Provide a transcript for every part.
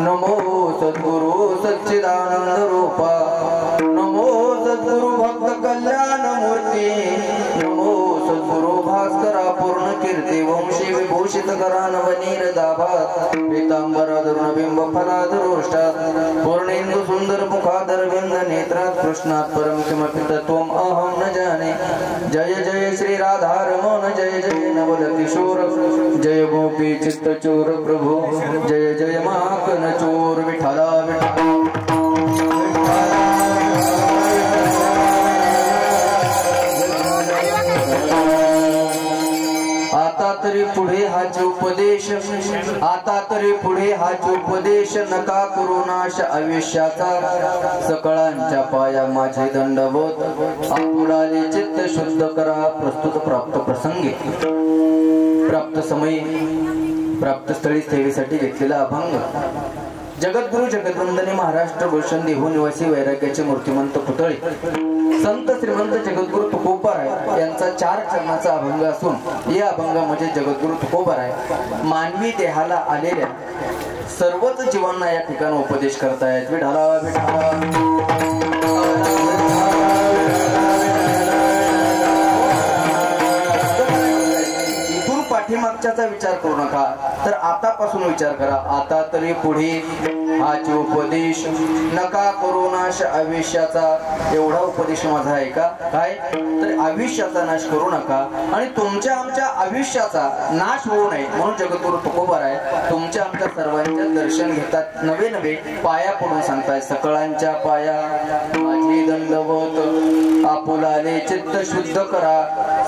नमो सद्गुरु सच्चिदानंद रूपा नमो सद्गुरु भक्त कल्याण मूर्ती नमो सद्गुरु भास्करा पूर्ण कीर्ती वंशी विभूषित करानवनीर दाभात पीतांबराधरुण बिंब फलाधरोष्टात पूर्णेंदु सुंदर मुखाधर विंद नेत्रात कृष्णात परम किमपि तत्त्वम् अहं न जाने जय जय श्री राधा रमण जय जय नवल किशोर जय गोपी चित्त चोर प्रभु जय जय माखन चोर विठला आता तरी पुढे हाच उपदेश आता तरी पुढे हाच उपदेश नका करू नाश आयुष्याचा सकळांच्या पाया माझे दंडवत आपुडाले चित्त शुद्ध करा प्रस्तुत प्राप्त प्रसंगी प्राप्त समयी प्राप्त स्थळी सेवेसाठी घेतलेला अभंग जगद्गुरु जगद्वंदने महाराष्ट्र भूषण देहू निवासी वैराग्याचे मूर्तिमंत पुतळे संत श्रीमंत जगद्गुरु तुकोबाराय यांचा 4 चरणाचा अभंग असून या अभंगामध्ये जगद्गुरु तुकोबाराय मानवी देहाला आलेल्या सर्वच जीवांना या ठिकाणी उपदेश करतायत विठाला विठाला पाठीमागच्याचा विचार करू नका तर आतापासून विचार करा आता तरी पुढे हाच उपदेश नका करू नाश आयुष्याचा एवढा उपदेश माझा आहे का काय तर आयुष्याचा नाश करू नका आणि तुमच्या आमच्या आयुष्याचा नाश होऊ नये म्हणून जगद्गुरु तुकोबाराय तुमच्या आमच्या सर्वांच्या दर्शन घेतात नवे नवे पाया पडून सांगताय सकळांच्या पाया माझे दंडवत आपुलाले चित्त शुद्ध करा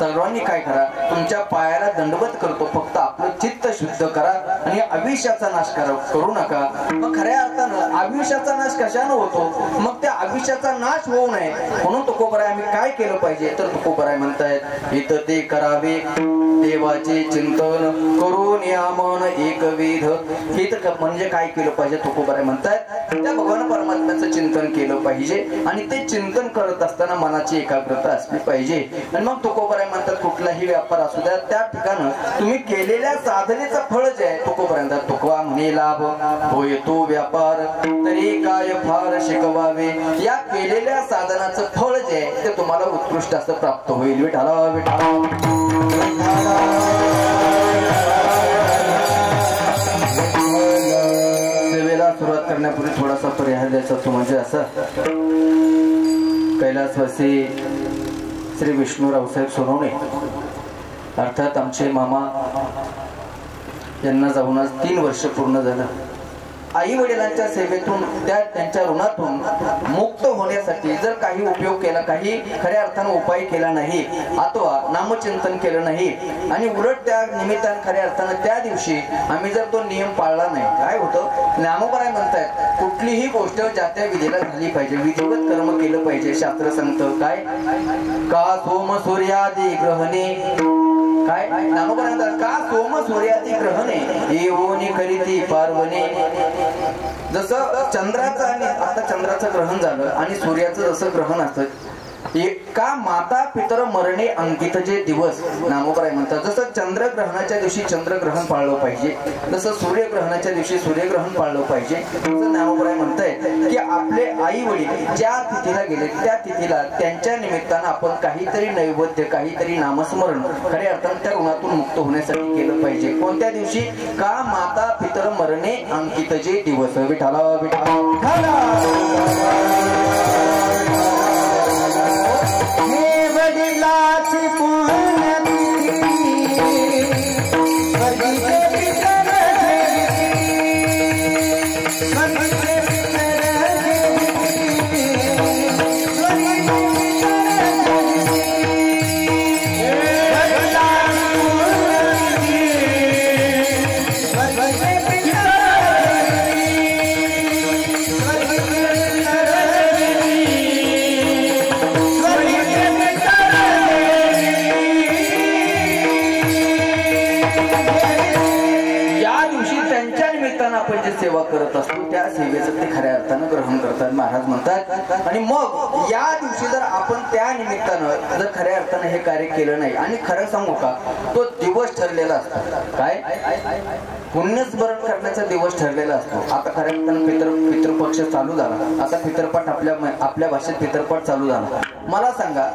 सर्वांनी काय करा तुमच्या पायाला दंडवत करतो फक्त आपलं चित्त शुद्ध करा आणि आयुष्याचा नाश करू नका मग खऱ्या अर्थानं आयुष्याचा नाश कशाने होतो मग त्या आयुष्याचा नाश होऊ नये म्हणून तुकोबाराय आम्ही काय केलं पाहिजे तर तुकोबाराय म्हणतायत हित ते करावे देवाचे चिंतन करून यामन एकविध हित म्हणजे काय केलं पाहिजे तुकोबाराय म्हणतायत त्या भगवान परमात्म्याचं चिंतन केलं पाहिजे आणि ते चिंतन करत असताना मनाची एकाग्रता असली पाहिजे आणि मग तुकोबाराय म्हणतात कुठलाही व्यापार असू द्या त्या ठिकाणी तुम्ही केलेल्या साधनेचं फळ जे आहे तुकोबाराय म्हणतात तुकवा म्हणे लाभ होय तो व्यापार तरी काय फार शिकवावे या केलेल्या साधनाचं फळ जे आहे ते तुम्हाला उत्कृष्ट असं प्राप्त होईल विठाला विठाला सेवेला सुरुवात करण्यापूर्वी थोडासा पर्याय द्यायचा तो म्हणजे असं कैलासवासी श्री विष्णू रावसाहेब सोनवणे अर्थात आमचे मामा यांना जाऊन आज 3 वर्ष पूर्ण झालं आई वडिलांच्या सेवेतून त्यांच्या ऋणातून मुक्त होण्यासाठी जर काही उपयोग केला काही खऱ्या अर्थाने उपाय केला नाही अथवा नामचिंतन केलं नाही आणि उलट त्या निमित्तानं खऱ्या अर्थानं त्या दिवशी आम्ही जर तो नियम पाळला नाही काय होतं ज्ञानोबाराय म्हणतायत कुठलीही गोष्ट ज्या त्या विधीला झाली पाहिजे विधिवत कर्म केलं पाहिजे शास्त्र सांगतं काय का सोम सूर्यादी ग्रहणे काय ज्ञानोबाराय म्हणतात का सोम सूर्यादी ग्रहणे येऊनी करीती पार्वणे जसं चंद्राचं आणि आता चंद्राचं ग्रहण झालं आणि सूर्याचं जसं ग्रहण असतं एका माता पितर मरणे अंकित जे दिवस नामोबाराय म्हणतात जसं चंद्रग्रहणाच्या दिवशी चंद्रग्रहण पाळलं पाहिजे जसं सूर्यग्रहणाच्या दिवशी सूर्यग्रहण पाळलं पाहिजे तसं नामोबाराय म्हणताय की आपले आई वडील ज्या तिथीला गेले त्या तिथीला त्यांच्या निमित्तानं आपण काहीतरी नैवेद्य काहीतरी नामस्मरण खऱ्या अर्थानं त्या ऋणातून मुक्त होण्यासाठी केलं पाहिजे कोणत्या दिवशी का माता पितर मरणे अंकित जे दिवस विठाला विठाला वडिलाची पुण्यतिथी स्वर्गीचे पितर स्वर्गीचे जे सेवा करत असतो त्या सेवेचं ते खऱ्या अर्थानं ग्रहण करतात महाराज म्हणतात. आणि मग या दिवशी जर आपण त्या निमित्तानं जर खऱ्या अर्थानं हे कार्य केलं नाही, आणि खरं सांगू का, तो दिवस ठरलेला असतो. काय पुण्यस्मरण करण्याचा दिवस ठरलेला असतो. आता खऱ्या अर्थानं पितृपक्ष चालू झाला. आता पितरपट आपल्या भाषेत पितरपट चालू झाला. मला सांगा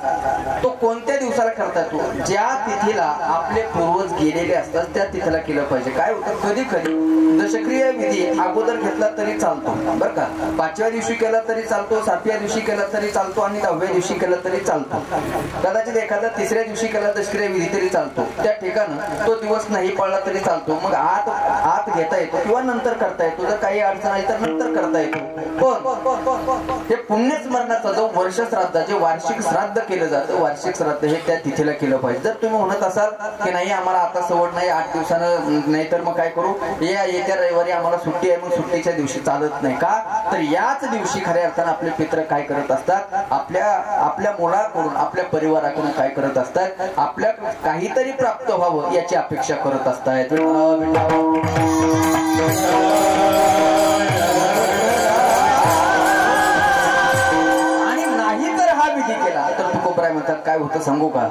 तो कोणत्या दिवसाला करता येतो? ज्या तिथीला आपले पूर्वज गेलेले असतात त्या तिथीला केलं पाहिजे. काय होतं, कधी कधी दशक्रिया विधी अगोदर घेतला तरी चालतो बरं का, 5व्या दिवशी केला तरी चालतो, 7व्या दिवशी केला तरी चालतो, आणि 10व्या दिवशी केला तरी चालतो. कदाचित एखादा 3ऱ्या दिवशी केला दशक्रिया विधी तरी चालतो. त्या ठिकाणी तो दिवस नाही पाळला तरी चालतो. मग आत घेता येतो किंवा नंतर करता येतो. जर काही अडचण आली तर नंतर करता येतो. पण हे पुण्यस्मरणाचा जो वर्ष श्राद्ध, जे वार्षिक श्राद्ध केलं जातं, वार्षिक श्राद्ध हे त्या तिथीला केलं पाहिजे. जर तुम्ही म्हणत असाल की नाही आम्हाला आता सवड नाही, 8 दिवसानं नाही तर मग काय करू, येत्या रविवारी आम्हाला सुट्टी आहे, मग सुट्टीच्या दिवशी चालत नाही का, तर याच दिवशी खऱ्या अर्थानं आपले पित्र काय करत असतात, आपल्या मुलाकडून आपल्या परिवाराकडून काय करत असतात, आपल्या काहीतरी प्राप्त व्हावं याची अपेक्षा करत असतात. आणि नाही तर हा विधी केला तर तुकोबराय म्हणतात काय होतं सांगू का,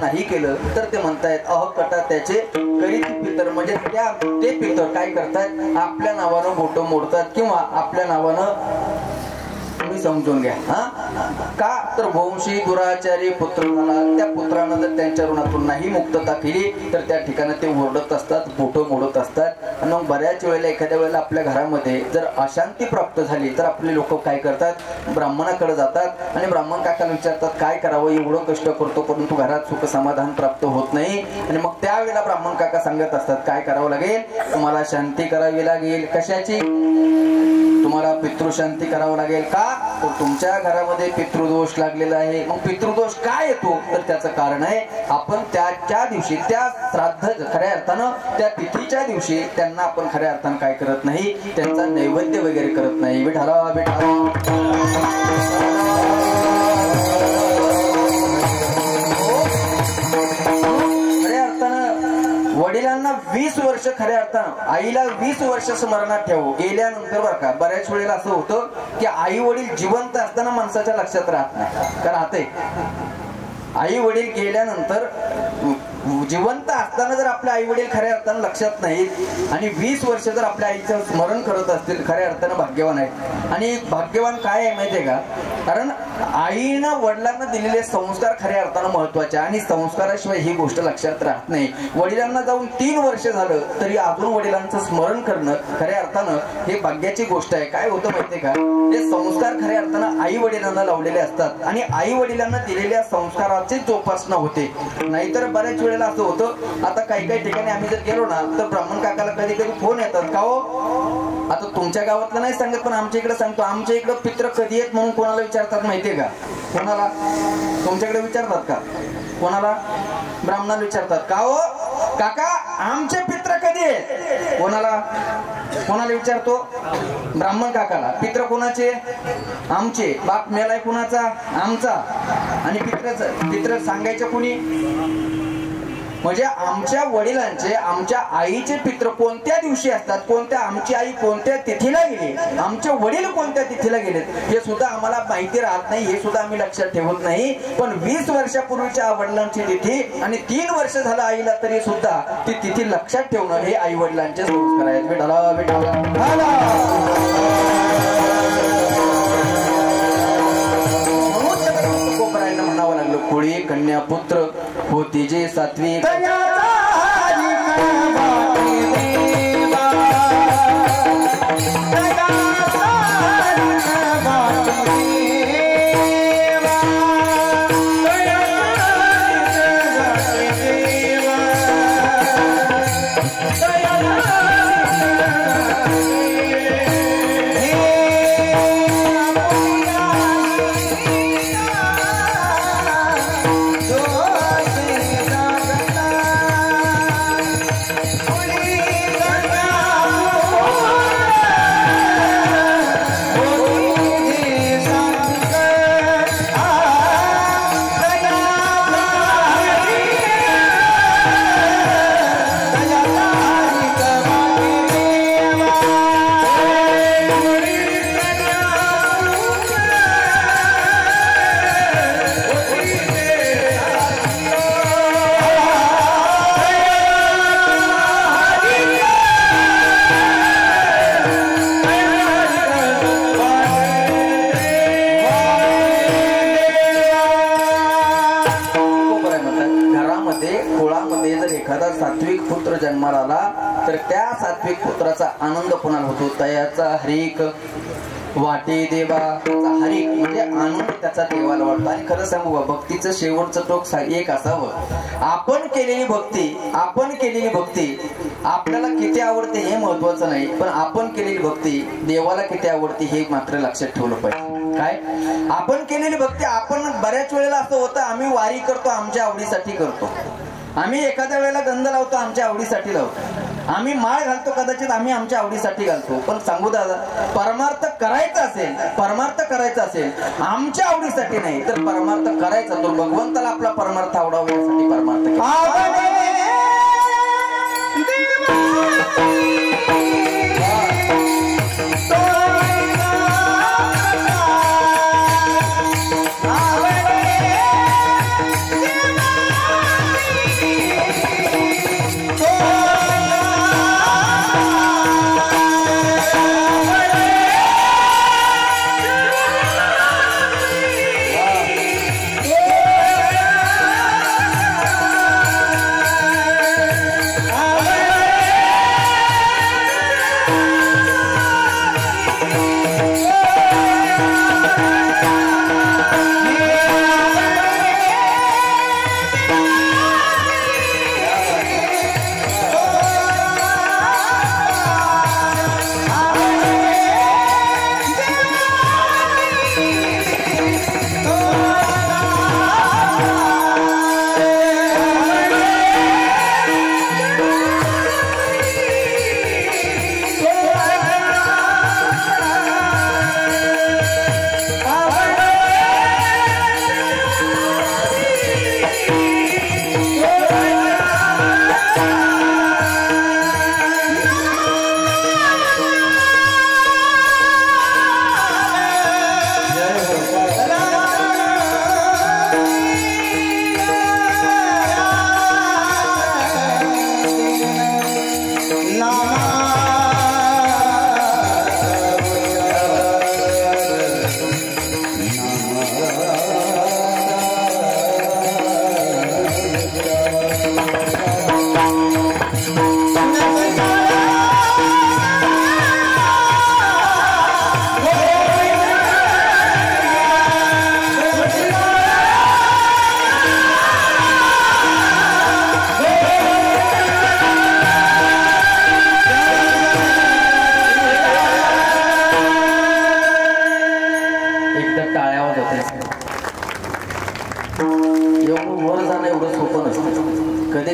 नाही केलं तर ते म्हणतायत अहकटा त्याचे करीत पितर, म्हणजे ते पितर काय करतात, आपल्या नावानं बोट मोडतात किंवा आपल्या नावानं, तुम्ही समजून घ्या का, तर वंशी दुराचारी पुत्र झाला, त्या पुत्रानं जर त्यांच्या ऋणातून नाही मुक्तता केली तर त्या ठिकाणी ते ओरडत असतात, बोट मोडत असतात. आणि मग बऱ्याच वेळेला एखाद्या वेळेला आपल्या घरामध्ये जर अशांती प्राप्त झाली तर आपले लोक काय करतात, ब्राह्मणाकडे जातात आणि ब्राह्मण काकाला विचारतात काय करावं, एवढं कष्ट करतो परंतु घरात सुख समाधान प्राप्त होत नाही. आणि मग त्यावेळेला ब्राह्मण काका सांगत असतात काय करावं लागेल, तुम्हाला शांती करावी लागेल. कशाची, तुम्हाला पितृशांती करावं लागेल. का, तर तुमच्या घरामध्ये पितृदोष लागलेला आहे. मग पितृदोष काय येतो, तर त्याचं कारण आहे आपण त्या दिवशी त्या श्राद्ध खऱ्या अर्थानं त्या तिथीच्या दिवशी त्यांना आपण खऱ्या अर्थानं काय करत नाही, त्यांचा नैवेद्य वगैरे करत नाही. विठाला वडिलांना 20 वर्ष खऱ्या अर्थानं, आईला 20 वर्ष स्मरणात ठेवू गेल्यानंतर बरं का, बऱ्याच वेळेला असं होतं की आई वडील जिवंत असताना माणसाच्या लक्षात राहत नाही. का राहते, आई वडील गेल्यानंतर जिवंत असताना जर आपल्या आई वडील खऱ्या अर्थानं लक्षात नाहीत आणि 20 वर्ष जर आपल्या आईचं स्मरण करत असतील, खऱ्या अर्थानं भाग्यवान आहेत. आणि भाग्यवान काय आहे माहितीये का, कारण आईनं वडिलांना दिलेले संस्कार खऱ्या अर्थानं महत्वाचे, आणि संस्काराशिवाय ही गोष्ट लक्षात राहत नाही. वडिलांना जाऊन 3 वर्ष झालं तरी अजून वडिलांचं स्मरण करणं खऱ्या अर्थानं हे भाग्याची गोष्ट आहे. काय होतं माहितीये का, ते संस्कार खऱ्या अर्थानं आई वडिलांना लावलेले असतात आणि आई वडिलांना दिलेल्या संस्काराची जोपासना होते. नाहीतर बऱ्याच वेळेला असं होतं, आता काही काही ठिकाणी आम्ही जर गेलो ना तर ब्राह्मण काकाला कधी कधी फोन येतात का हो, आता तुमच्या गावातलं नाही सांगत पण आमच्या इकडे सांगतो, आमच्या इकडे पित्र कधी येत म्हणून कोणाला विचारतात माहितीये का, कोणाला, तुमच्याकडे विचारतात का, कोणाला, ब्राह्मणाला विचारतात का हो काका आमचे पित्र कधी आहेत, कोणाला विचारतो, ब्राह्मण काकाला. पित्र कोणाचे, आमचे. बाप मेलाय कुणाचा, आमचा. आणि पित्र सांगायचे कुणी, म्हणजे आमच्या वडिलांचे, आमच्या आईचे पित्र कोणत्या दिवशी असतात, कोणत्या, आमची आई कोणत्या तिथीला गेली, आमचे वडील कोणत्या तिथीला गेलेत हे सुद्धा आम्हाला माहिती राहत नाही, हे सुद्धा आम्ही लक्षात ठेवत नाही. पण 20 वर्षापूर्वीच्या वडिलांची तिथी आणि 3 वर्ष झालं आईला तरी सुद्धा ती तिथी लक्षात ठेवणं हे आई वडिलांचे संस्कार आहेत. सात्विक सात्विक पुत्र जन्माला आला तर त्या सात्विक पुत्राचा आनंद कोणाला होतो तयाचा हरिक वाटे देवा हरिक म्हणजे आनंद त्याचा देवाला वाटतो. आणि खरं सांगू भक्तीचं शेवटचं टोक एक असावं आपण केलेली भक्ती आपल्याला किती आवडते हे महत्वाचं नाही पण आपण केलेली भक्ती देवाला किती आवडते हे मात्र लक्षात ठेवलं पाहिजे. काय आपण केलेली भक्ती आपण बऱ्याच वेळेला असं होतं आम्ही वारी करतो आमच्या आवडीसाठी करतो आम्ही एखाद्या वेळेला गंध लावतो आमच्या आवडीसाठी लावतो आम्ही माळ घालतो कदाचित आम्ही आमच्या आवडीसाठी घालतो पण सांगू दादा परमार्थ करायचा असेल आमच्या आवडीसाठी नाही तर परमार्थ करायचा तो भगवंताला आपला परमार्थ आवडावा यासाठी परमार्थ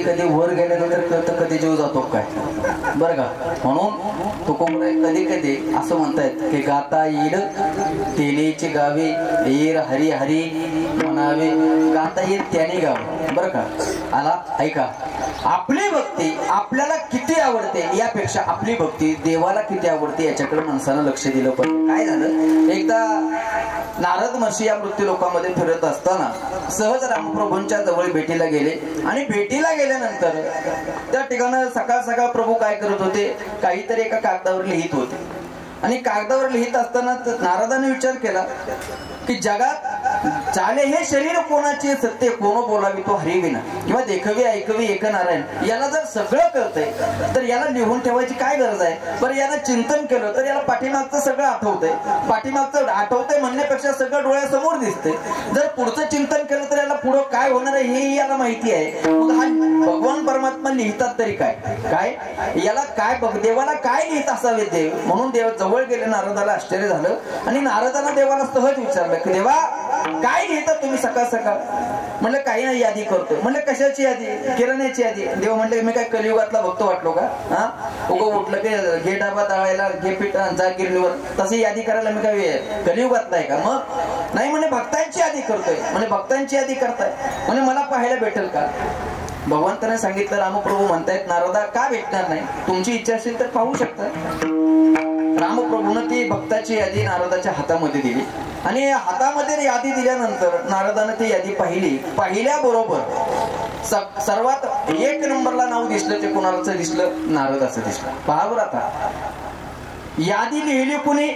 कधी वर गेल्यानंतर कळतं कधी जीव जातो काय बरं का. म्हणून तुकोबराय कधी कधी असं म्हणतायत की गाता येईल तेनेचे गावे येर हरी हरी म्हणावे गाता येईल त्याने गावे बरं का. आला ऐका आपली भक्ती आपल्याला किती आवडते यापेक्षा आपली भक्ती देवाला किती आवडते याच्याकडे माणसानं लक्ष दिलं पाहिजे. काय झालं एकदा नारद महर्षी या मृत्यू लोकांमध्ये फिरत असताना सहज रामप्रभूंच्या जवळ भेटीला गेले आणि भेटीला गेल्यानंतर त्या ठिकाणी सकाळ सकाळ प्रभू काय करत होते काहीतरी एका कागदावर लिहित होते आणि कागदावर लिहित असताना नारदाने विचार केला की जगात चाले हे शरीर कोणाचे सत्य कोण बोलावी तो हरिविना किंवा देखवी ऐकवी एक नारायण. याला जर सगळं कळतंय तर याला लिहून ठेवायची काय गरज आहे. बरं याला चिंतन केलं तर याला पाठीमागचं सगळं आठवतंय. पाठीमागचं आठवतंय म्हणण्यापेक्षा सगळं डोळ्यासमोर दिसतंय. जर पुढचं चिंतन केलं तर याला पुढं काय होणार आहे हे याला माहिती आहे. मग हा भगवान परमात्मा लिहितात तरी काय काय याला काय बघ देवाला काय लिहित असावे देव. म्हणून देव जवळ गेले. नारदाला आश्चर्य झालं आणि नारदानं देवाला सहज विचारलं की देवा काय लिहिता तुम्ही सकाळ सकाळ. म्हणलं काही नाही यादी करतोय. म्हणलं कशाची यादी. किराण्याची यादी. देव म्हणले मी काय कलियुगातला भक्त वाटलो का. हा उगं उठलं की घे डाबा दळायला घे पीठ जा गिरणीवर तशी यादी करायला मी काय कलियुगातला आहे का. मग नाही म्हणे भक्तांची यादी करतोय. म्हणजे भक्तांची यादी करताय म्हणजे मला पाहायला भेटेल का. भगवंताने सांगितलं रामप्रभू म्हणतायत नारदा का भेटणार नाही तुमची इच्छा असेल तर पाहू शकता. रामप्रभूनं ती भक्ताची यादी नारदाच्या हातामध्ये दिली आणि हातामध्ये यादी दिल्यानंतर नारदानं ती यादी पाहिली. पाहिल्याबरोबर सर्वात एक नंबरला नाव दिसलं ते कुणाचं दिसलं. नारदाचं दिसलं. पहा बरं आता यादी लिहिली कुणी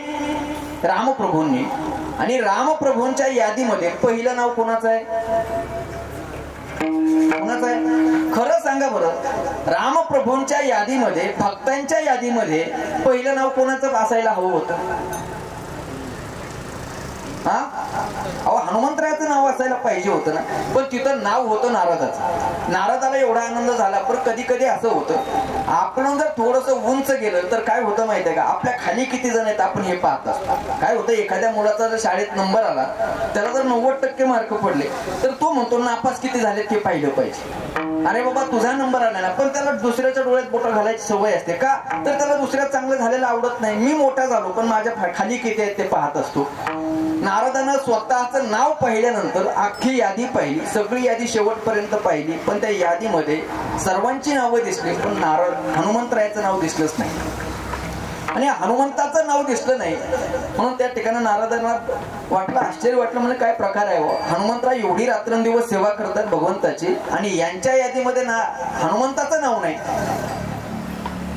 रामप्रभूंनी आणि रामप्रभूंच्या यादीमध्ये पहिलं नाव कोणाचं आहे. कोणाचं आहे खरं सांगा बरं. रामप्रभूंच्या यादीमध्ये भक्तांच्या यादीमध्ये पहिलं नाव कोणाचं असायला हवं होतं. हा अहो हनुमंतरायाचं नाव असायला पाहिजे होतं ना. पण तिथं नाव होतं नारदाचं. नारदाला एवढा आनंद झाला. पण कधी कधी असं होतं आपण जर थोडस उंच गेलं तर काय होतं माहिती आहे का आपल्या खाली किती जण आहेत आपण हे पाहत असतो. काय होतं एखाद्या मुलाचा जर शाळेत नंबर आला त्याला जर 90% मार्क पडले तर तो म्हणतो नापास किती झाले ते पाहिलं पाहिजे. अरे बाबा तुझा नंबर आला ना पण त्याला दुसऱ्याच्या डोळ्यात बोटं घालायची सवय असते का तर त्याला दुसऱ्यात चांगलं झालेलं आवडत नाही. मी मोठा झालो पण माझ्या खाली किती आहेत ते पाहत असतो. नारदानं स्वतःचं नाव पाहिल्यानंतर अख्खी यादी पाहिली. सगळी यादी शेवटपर्यंत पाहिली पण त्या यादीमध्ये सर्वांची नावं दिसली पण हनुमंतरायाचं नाव दिसलंच नाही. आणि हनुमंताचं नाव दिसलं नाही म्हणून त्या ठिकाणी नारदांना वाटलं आश्चर्य वाटलं म्हणजे काय प्रकार आहे. हनुमंतराय एवढी रात्रंदिवस सेवा करतात भगवंताची आणि यांच्या यादीमध्ये हनुमंताचं नाव नाही.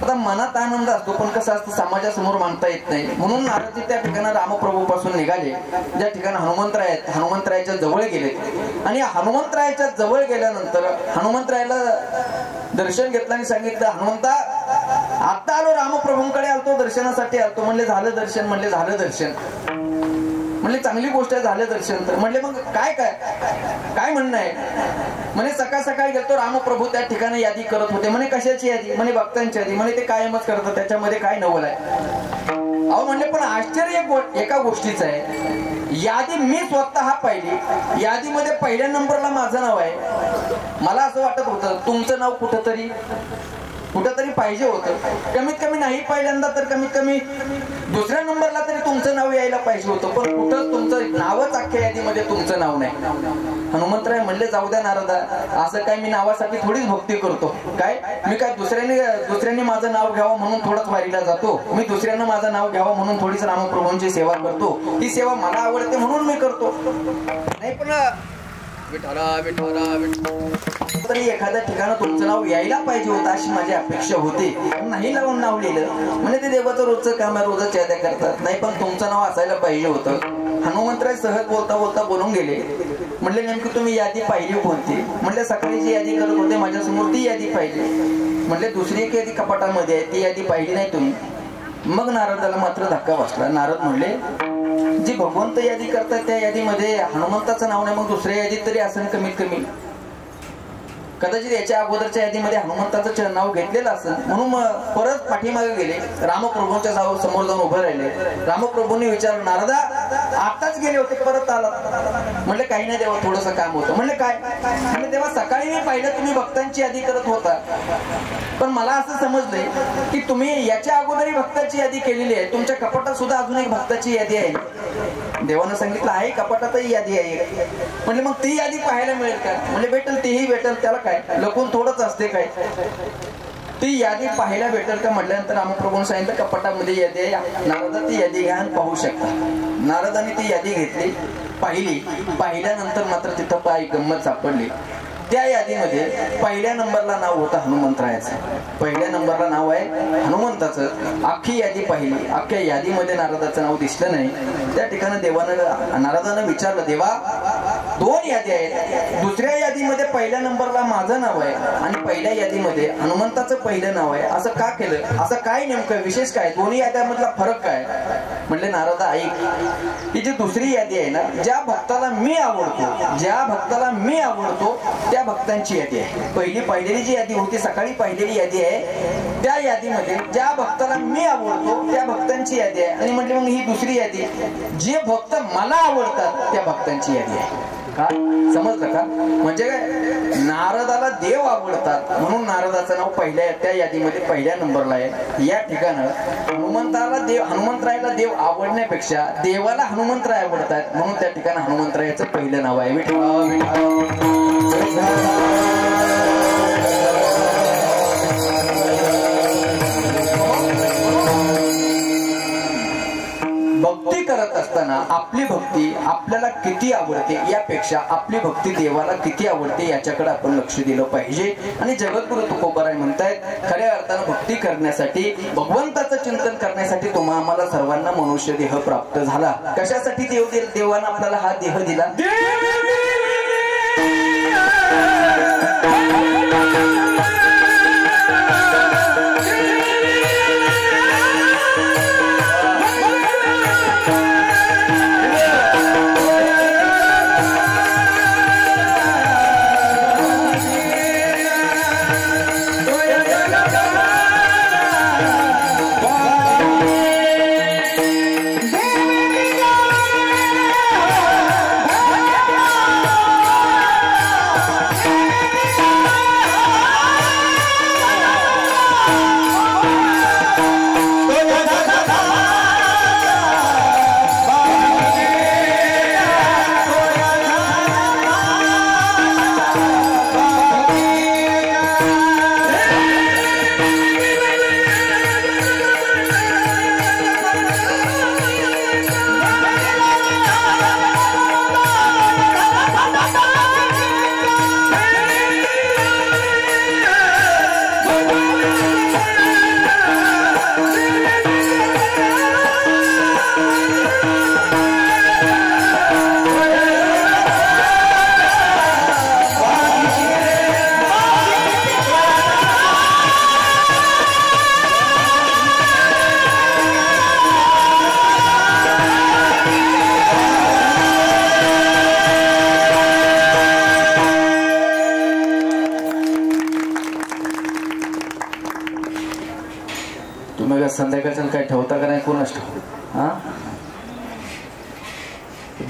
आता मनात आनंद असतो पण कसं असतं समाजासमोर मांडता येत नाही. म्हणून नारदजी त्या ठिकाणी रामप्रभू पासून निघाले. ज्या ठिकाणी हनुमंतरायाच्या जवळ गेले आणि हनुमंतरायाच्या जवळ गेल्यानंतर हनुमंतरायाला दर्शन घेतलं आणि सांगितलं हनुमंता आता आलो रामप्रभूंकडे आलतो दर्शनासाठी आलतो. म्हणले झालं दर्शन. म्हणले झालं दर्शन. म्हणले चांगली गोष्ट आहे झालं दर्शन. तर म्हणले मग काय काय काय म्हणणं आहे. म्हणे सकाळ सकाळी गेलतो रामप्रभू त्या ठिकाणी यादी करत होते. म्हणे कशाची यादी. म्हणे भक्तांची यादी. म्हणे ते कायमच करतात त्याच्यामध्ये काय नवल आहे. अहो म्हणले पण आश्चर्य एका गोष्टीचं आहे यादी मी स्वतः पाहिली. यादीमध्ये पहिल्या नंबरला माझं नाव आहे. मला असं वाटत होतं तुमचं नाव कुठंतरी पाहिजे होतं. कमीत कमी नाही पहिल्यांदा तर कमीत कमी दुसऱ्या नंबरला तरी तुमचं नाव यायला पाहिजे होतं. पण कुठं तुमचं नावच अख्ख्या यादीमध्ये तुमचं नाव नाही. हनुमंतराय म्हणले जाऊ द्या नारदा असं काय मी नावासाठी थोडीच भक्ती करतो. काय मी काय दुसऱ्यांनी माझं नाव घ्यावं म्हणून थोडंच वारीला जातो. मी दुसऱ्यांना माझं नाव घ्यावं म्हणून थोडीच रामप्रभूंची सेवा करतो. ही सेवा मला आवडते म्हणून मी करतो. नाही पण तरी एखाद्या ठिकाणी तुमचं नाव यायला पाहिजे होतं अशी माझी अपेक्षा होती. नाही लावून नाव लिहिलं म्हणजे ते देवाचं रोजचं काम आहे रोजच याद्या करतात. नाही पण तुमचं नाव असायला पाहिजे होतं. हनुमंतराय सहज बोलता बोलता बोलून गेले. म्हणले नेमकी तुम्ही यादी पाहिली कोणती. म्हणले सकाळी जी यादी करत होते माझ्यासमोर ती यादी पाहिली. म्हणले दुसरी एक यादी कपाटामध्ये आहे ती यादी पाहिली नाही तुम्ही. मग नारदाला मात्र धक्का बसला. नारद म्हणले जी भगवंत यादी करतात त्या यादीमध्ये हनुमंताचं नाव नाही मग दुसऱ्या यादीत तरी असेल कमीत कमी. कदाचित याच्या अगोदरच्या यादीमध्ये हनुमंताचं नाव घेतलेलं असेल म्हणून परत पाठीमागे गेले. रामप्रभूंच्या समोर जाऊन उभे राहिले. रामप्रभूंनी विचारलं नारदा आताच गेले होते परत आला. म्हणले काही नाही देवा थोडंसं काम होतं. म्हणले काय. म्हणजे तेव्हा सकाळी मी पाहिलं तुम्ही भक्तांची यादी करत होता पण मला असं समजलंय की तुम्ही याच्या अगोदरही भक्ताची यादी केलेली आहे. तुमच्या कपाटात सुद्धा अजून एक भक्ताची यादी आहे. देवानं सांगितलं आहे कपाटातही यादी आहे. म्हणजे मग ती यादी पाहायला मिळेल का. म्हणजे भेटेल तीही भेटेल त्याला काय लपून थोडंच असते काय. ती यादी पाहायला भेटेल का म्हटल्यानंतर रामप्रभूंनी सांगितलं कपाटामध्ये यादी आहे. नारदा ती यादी घ्या आणि पाहू शकता. नारदाने ती यादी घेतली पाहिली. पाहिल्यानंतर मात्र तिथं पाय गंमत सापडली. त्या यादीमध्ये पहिल्या नंबरला नाव होतं हनुमंतरायाचं. पहिल्या नंबरला नाव आहे हनुमंताचं. अख्खी यादी पाहिली, अख्ख्या यादीमध्ये नारदाचं नाव दिसलं नाही. त्या ठिकाणी देवानं नारदानं विचारलं, देवा 2 यादी आहेत, दुसऱ्या यादीमध्ये पहिल्या नंबरला माझं नाव आहे आणि पहिल्या यादीमध्ये हनुमंताचं पहिलं नाव आहे, असं का केलं? असं काय नेमकं विशेष काय? दोन्ही याद्यामधला फरक काय? म्हणले नारदा ऐक, ही जी दुसरी यादी आहे ना, ज्या भक्ताला मी आवडतो, ज्या भक्ताला मी आवडतो त्या भक्तांची यादी आहे. पहिलेली जी यादी होती, सकाळी पाहिलेली यादी आहे, त्या यादीमध्ये ज्या भक्ताला मी आवडतो त्या भक्तांची यादी आहे. आणि म्हटले मग ही दुसरी यादी, जे भक्त मला आवडतात त्या भक्तांची यादी आहे. का समजलं का? म्हणजे नारदाला देव आवडतात म्हणून नारदाचं नाव त्या यादीमध्ये पहिल्या नंबरला आहे. या ठिकाणी हनुमंतरायाला देव आवडण्यापेक्षा देवाला हनुमंतराय आवडतात म्हणून त्या ठिकाणी हनुमंतरायाचं पहिलं नाव आहे. भक्ती करत असताना आपली भक्ती आपल्याला किती आवडते यापेक्षा आपली भक्ती देवाला किती आवडते याच्याकडे आपण लक्ष दिलं पाहिजे. आणि जगद्गुरु तुकोबाराय म्हणतायत, खऱ्या अर्थानं भक्ती करण्यासाठी, भगवंताचं चिंतन करण्यासाठी आम्हाला सर्वांना मनुष्य देह प्राप्त झाला. कशासाठी देवानं आपल्याला हा देह दिला? संध्याकाळच्या काय ठेवता का नाही कोणाच ठेव.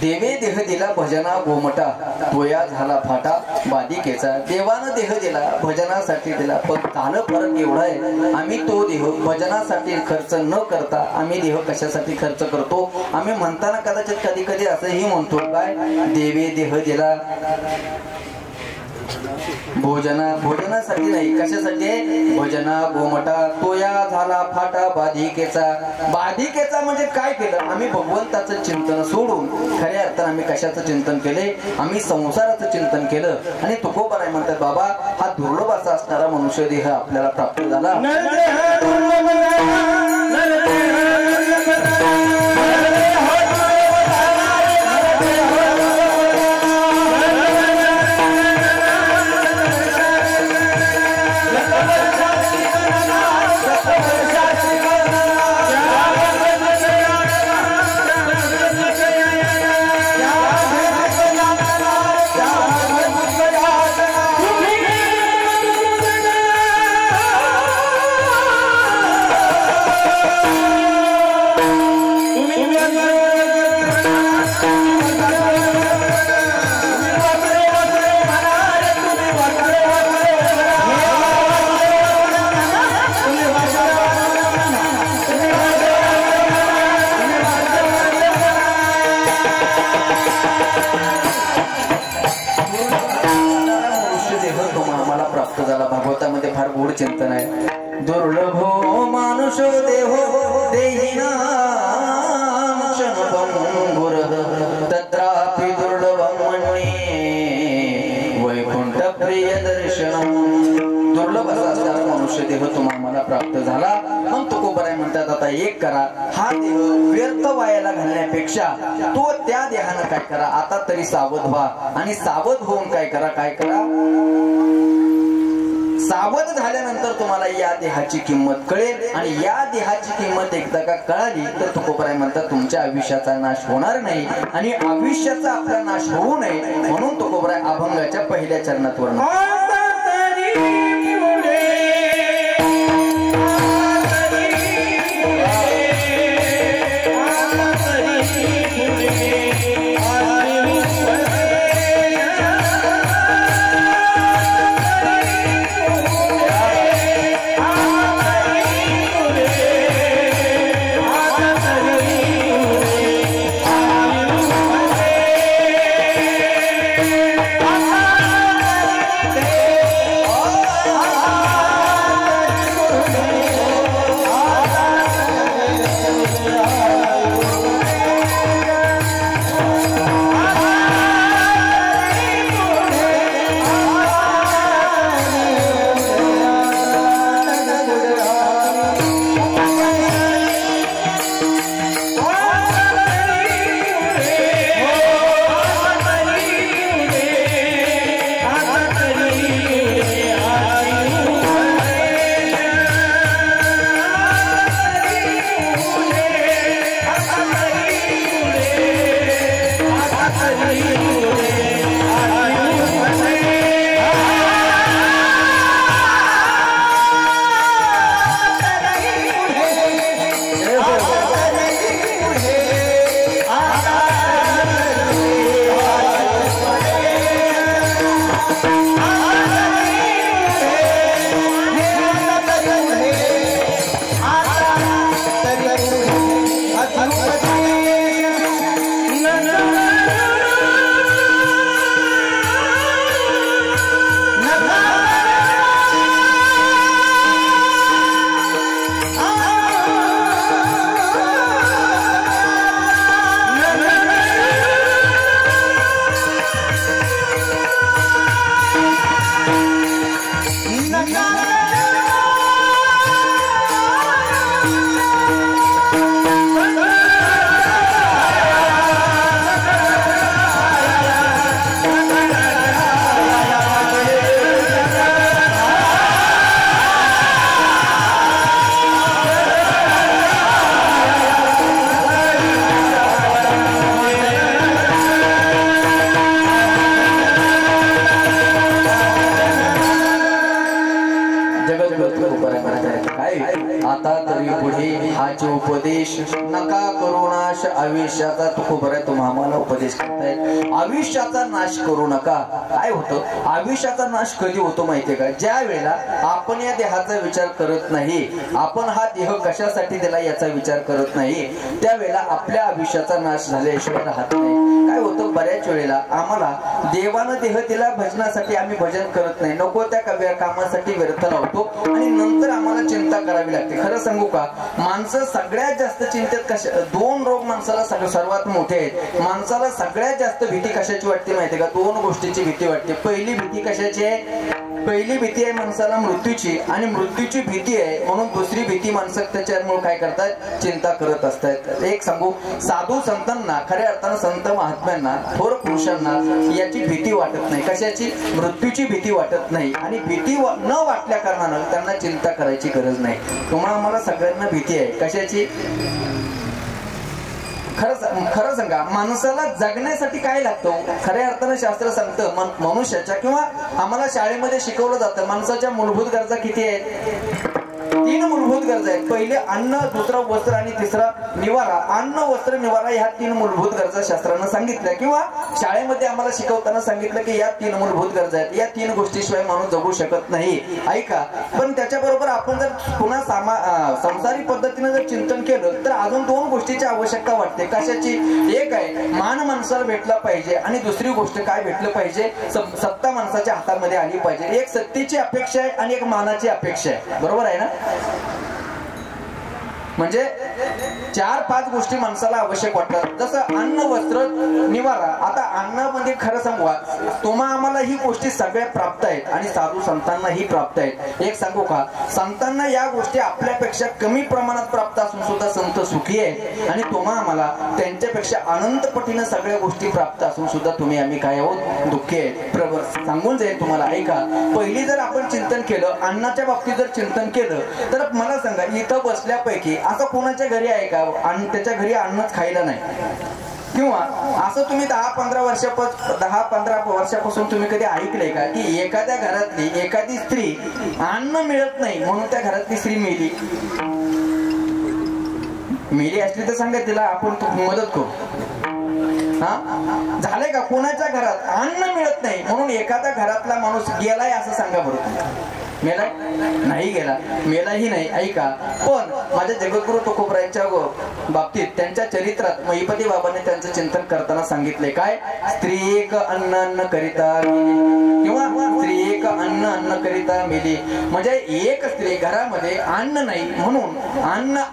देवे देह दिला भजना गोमटा, तोया झाला फाटा बाधिकेचा. देवानं देह दिला भजनासाठी दिला, पण झालं फरक एवढा आहे, आम्ही तो देह भजनासाठी खर्च न करता आम्ही देह कशासाठी खर्च करतो? आम्ही म्हणताना कदाचित कधी कधी असंही म्हणतो, काय देवे देह दिला भोजनासाठी नाही, कशासाठी? भजना गोमटा, तोया झाला फाटा बाधिकेचा म्हणजे काय केलं? आम्ही भगवंताचं चिंतन सोडून खऱ्या अर्थानं आम्ही कशाचं चिंतन केले? आम्ही संसाराचं चिंतन केलं. आणि तुकोबाराय म्हणतात, बाबा हा दुर्लभ असा असणारा मनुष्य देह आपल्याला प्राप्त झाला. भागवतामध्ये फार गोड चिंतन आहे. दुर्लभो मानुषो देहो देहिना तत्रापि दुर्लभं मन्ये वैकुंठ प्रिय मनुष्य देह तुम्हाला प्राप्त झाला. मग तुकोबराय म्हणतात आता एक करा, हा देह व्यर्थ वायाला घालण्यापेक्षा तो त्या देहानं काय करा, आता तरी सावध व्हा आणि सावध होऊन काय करा, सावध झाल्यानंतर तुम्हाला या देहाची किंमत कळेल. आणि या देहाची किंमत एकदा का कळाली तर तुकोबराय म्हणतात तुमच्या आयुष्याचा नाश होणार नाही आणि आयुष्याचा आपला नाश होऊ नये म्हणून तुकोबराय अभंगाच्या पहिल्या चरणात वर्णन. उपदेश नका करू नाश आयुष्याचा. तुकोबराय तुम्हाला उपदेश करतायत आयुष्याचा नाश करू नका. काय होतं आयुष्याचा नाश कधी होतो माहितीये का, ज्या वेळेला आपण या देहाचा विचार करत नाही, आपण हा देह कशासाठी दिला याचा विचार करत नाही, त्यावेळेला आपल्या आयुष्याचा नाश झाल्याशिवाय राहत नाही. काय होतं बऱ्याच वेळेला आम्हाला देवानं देह दिला भजनासाठी, आम्ही भजन करत नाही, नको त्या कामासाठी व्यर्थ लावतो आणि नंतर आम्हाला चिंता करावी लागते. खरं सांगू का, माणसं सगळ्यात जास्त चिंतेत कशा, दोन रोग माणसाला सर्वात मोठे आहेत. माणसाला सगळ्यात जास्त भीती कशाची वाटते माहितीये का, दोन गोष्टीची भीती वाटते. पहिली भीती कशाची आहे, पहिली भीती आहे माणसाला मृत्यूची, आणि मृत्यूची भीती आहे म्हणून दुसरी भीती माणसं त्याच्यामुळे काय करतात, चिंता करत असतात. एक सांगू, साधू संतांना, खऱ्या अर्थानं संत महात्म्यांना, थोर पुरुषांना याची भीती वाटत नाही. कशाची, मृत्यूची भीती वाटत नाही. आणि भीती न वाटल्या कारणानं त्यांना चिंता करायची गरज नाही. तुम्हाला मला सगळ्यांना भीती आहे कशाची, खरं सांगा, माणसाला जगण्यासाठी काय लागतं, खऱ्या अर्थानं शास्त्र सांगतं मनुष्याच्या किंवा आम्हाला शाळेमध्ये शिकवलं जातं माणसाच्या मूलभूत गरजा किती आहेत, तीन मूलभूत गरजा आहेत. पहिले अन्न, दुसरा वस्त्र आणि तिसरा निवारा. अन्न, वस्त्र, निवारा ह्या तीन मूलभूत गरजा शास्त्रानं सांगितल्या किंवा शाळेमध्ये आम्हाला शिकवताना सांगितलं की या तीन मूलभूत गरजा आहेत. या तीन गोष्टीशिवाय माणूस जगू शकत नाही. ऐका, पण त्याच्याबरोबर आपण जर पुन्हा संसारी पद्धतीने जर चिंतन केलं तर अजून दोन गोष्टीची आवश्यकता वाटते. कशाची, एक आहे मान माणसाला भेटला पाहिजे आणि दुसरी गोष्ट काय भेटलं पाहिजे, सत्ता माणसाच्या हातामध्ये आली पाहिजे. एक सत्तेची अपेक्षा आहे आणि एक मानाची अपेक्षा आहे. बरोबर आहे ना. म्हणजे 4-5 गोष्टी माणसाला आवश्यक वाटतात, जसं अन्न, वस्त्र, निवारा. आता अन्नामध्ये खरं सांगू, तुम्हा आम्हाला ही गोष्टी सगळ्या प्राप्त आहेत आणि साधू संतांना ही प्राप्त आहेत. एक सांगू का, संतांना या गोष्टी आपल्यापेक्षा कमी प्रमाणात प्राप्त असून सुद्धा संत सुखी आहेत आणि तुम्हा आम्हाला त्यांच्यापेक्षा अनंत पटीनं सगळ्या गोष्टी प्राप्त असून सुद्धा तुम्ही आम्ही काय आहोत, दुःखी आहेत. प्रभू सांगून जाईल तुम्हाला. ऐका, पहिली जर आपण चिंतन केलं, अन्नाच्या बाबतीत जर चिंतन केलं, तर मला सांगा, इथं बसल्यापैकी असं कोणाच्या घरी आहे का आणि त्याच्या घरी अन्नच खायला नाही? किंवा असं तुम्ही 10-15 वर्षापासून तुम्ही कधी ऐकलंय का की एखाद्या घरातली एखादी स्त्री अन्न मिळत नाही म्हणून त्या घरातली स्त्री मेली असली तर सांगा, तिला आपण मदत करू. हा, झालंय का? कोणाच्या घरात अन्न मिळत नाही म्हणून एखाद्या घरातला माणूस गेलाय असं सांगा बरोबर. मेलाय? नाही गेला, मेलाही नाही. ऐका, पण माझ्या जगद्गुरु तुकोबरायांच्या बाबतीत त्यांच्या चरित्रात महिपती बाबांनी त्यांचं चिंतन करताना सांगितले काय, स्त्री एक अन्न करिता मेली, किंवा स्त्री एक अन्न करिता मेली. म्हणजे एक स्त्री घरामध्ये अन्न नाही म्हणून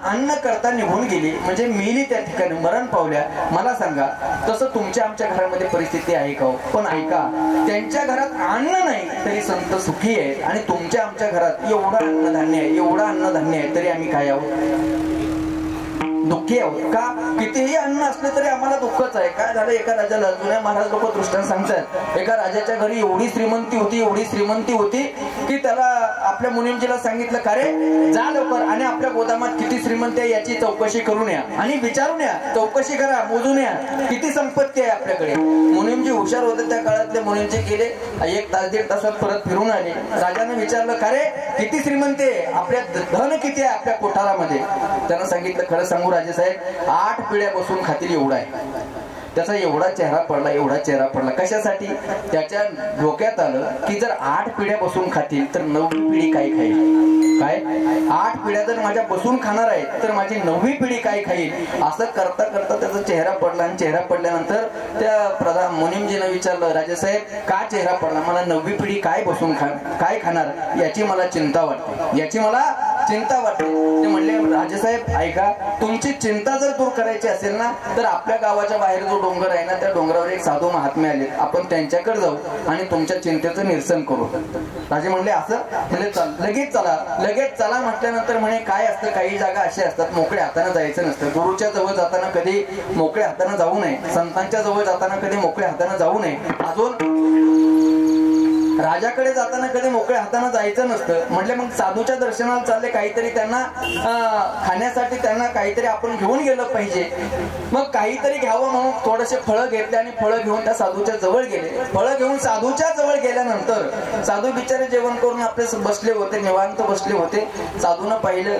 अन्न करता निघून गेली, म्हणजे मेली, त्या ठिकाणी मरण पावल्या. मला सांगा, तसं तुमच्या आमच्या घरामध्ये परिस्थिती आहे का? पण ऐका, त्यांच्या घरात अन्न नाही तरी संत सुखी आहेत आणि तुमच्या आमच्या घरात एवढं अन्नधान्य आहे, एवढं अन्नधान्य आहे, तरी आम्ही काय आहोत, दुःखी आहोत. का? कितीही अन्न असले तरी आम्हाला दुःखच आहे. काय झालं, एका राजाला जुन्या महाराज लोक दृष्टांत सांगतात, एका राजाच्या घरी एवढी श्रीमंती होती की त्याला आपल्या मुनीमजीला सांगितलं, का रे जा लवकर आणि आपल्या गोदामात किती श्रीमंती आहे याची चौकशी करून या आणि विचारून या, चौकशी करा, मोजून या किती संपत्ती आहे आपल्याकडे. मुनीमजी हुशार होते त्या काळातले. मुनीमजी गेले, 1 तास 1.5 तासात परत फिरून आले. राजाने विचारलं, का रे किती श्रीमंती आहे, आपल्या धन किती आहे आपल्या कोठारामध्ये? त्यानं सांगितलं, खरं सांगू राजेसाहेब, 8 पिढ्या बसून खातील एवढा आहे. त्याचा एवढा चेहरा पडला. कशासाठी? त्याच्या डोक्यात आलं की जर 8 पिढ्या बसून खातील तर 9वी पिढी काय खाईल? काय 8 पिढ्या जर माझ्या बसून खाणार आहेत तर माझी 9वी पिढी काय खाईल? असं करता करता त्याचा चेहरा पडला आणि चेहरा पडल्यानंतर त्या मुनीमजीनं विचारलं, राजेसाहेब का चेहरा पडला? मला 9वी पिढी काय बसून काय खाणार याची मला चिंता वाटते. ते म्हणले, राजेसाहेब ऐका, तुमची चिंता जर दूर करायची असेल ना तर आपल्या गावाच्या बाहेर जो डोंगर आहे ना, त्या डोंगरावर एक साधू महात्मे आले, आपण त्यांच्याकडे जाऊ आणि तुमच्या चिंतेचं निरसन करू. राजे म्हणले, असं? म्हणजे लगेच चला म्हटल्यानंतर म्हणे, काय असतं, काही जागा अशा असतात मोकळ्या हाताने जायचं नसतं. गुरुच्या जवळ जाताना कधी मोकळ्या हाताने जाऊ नये, संतांच्या जवळ जाताना कधी मोकळ्या हाताने जाऊ नये, अजून राजाकडे जाताना कधी मोकळ्या हाताने जायचं नसतं. म्हटले मग साधूच्या दर्शनाला चालले, काहीतरी त्यांना खाण्यासाठी त्यांना काहीतरी आपण घेऊन गेलं पाहिजे. मग काहीतरी घ्यावं म्हणून थोडेसे फळं घेतले आणि फळं घेऊन त्या साधूच्या जवळ गेले. फळं घेऊन साधूच्या जवळ गेल्यानंतर साधू बिचारे जेवण करून आपले बसले होते, निवांत बसले होते. साधूनं पाहिलं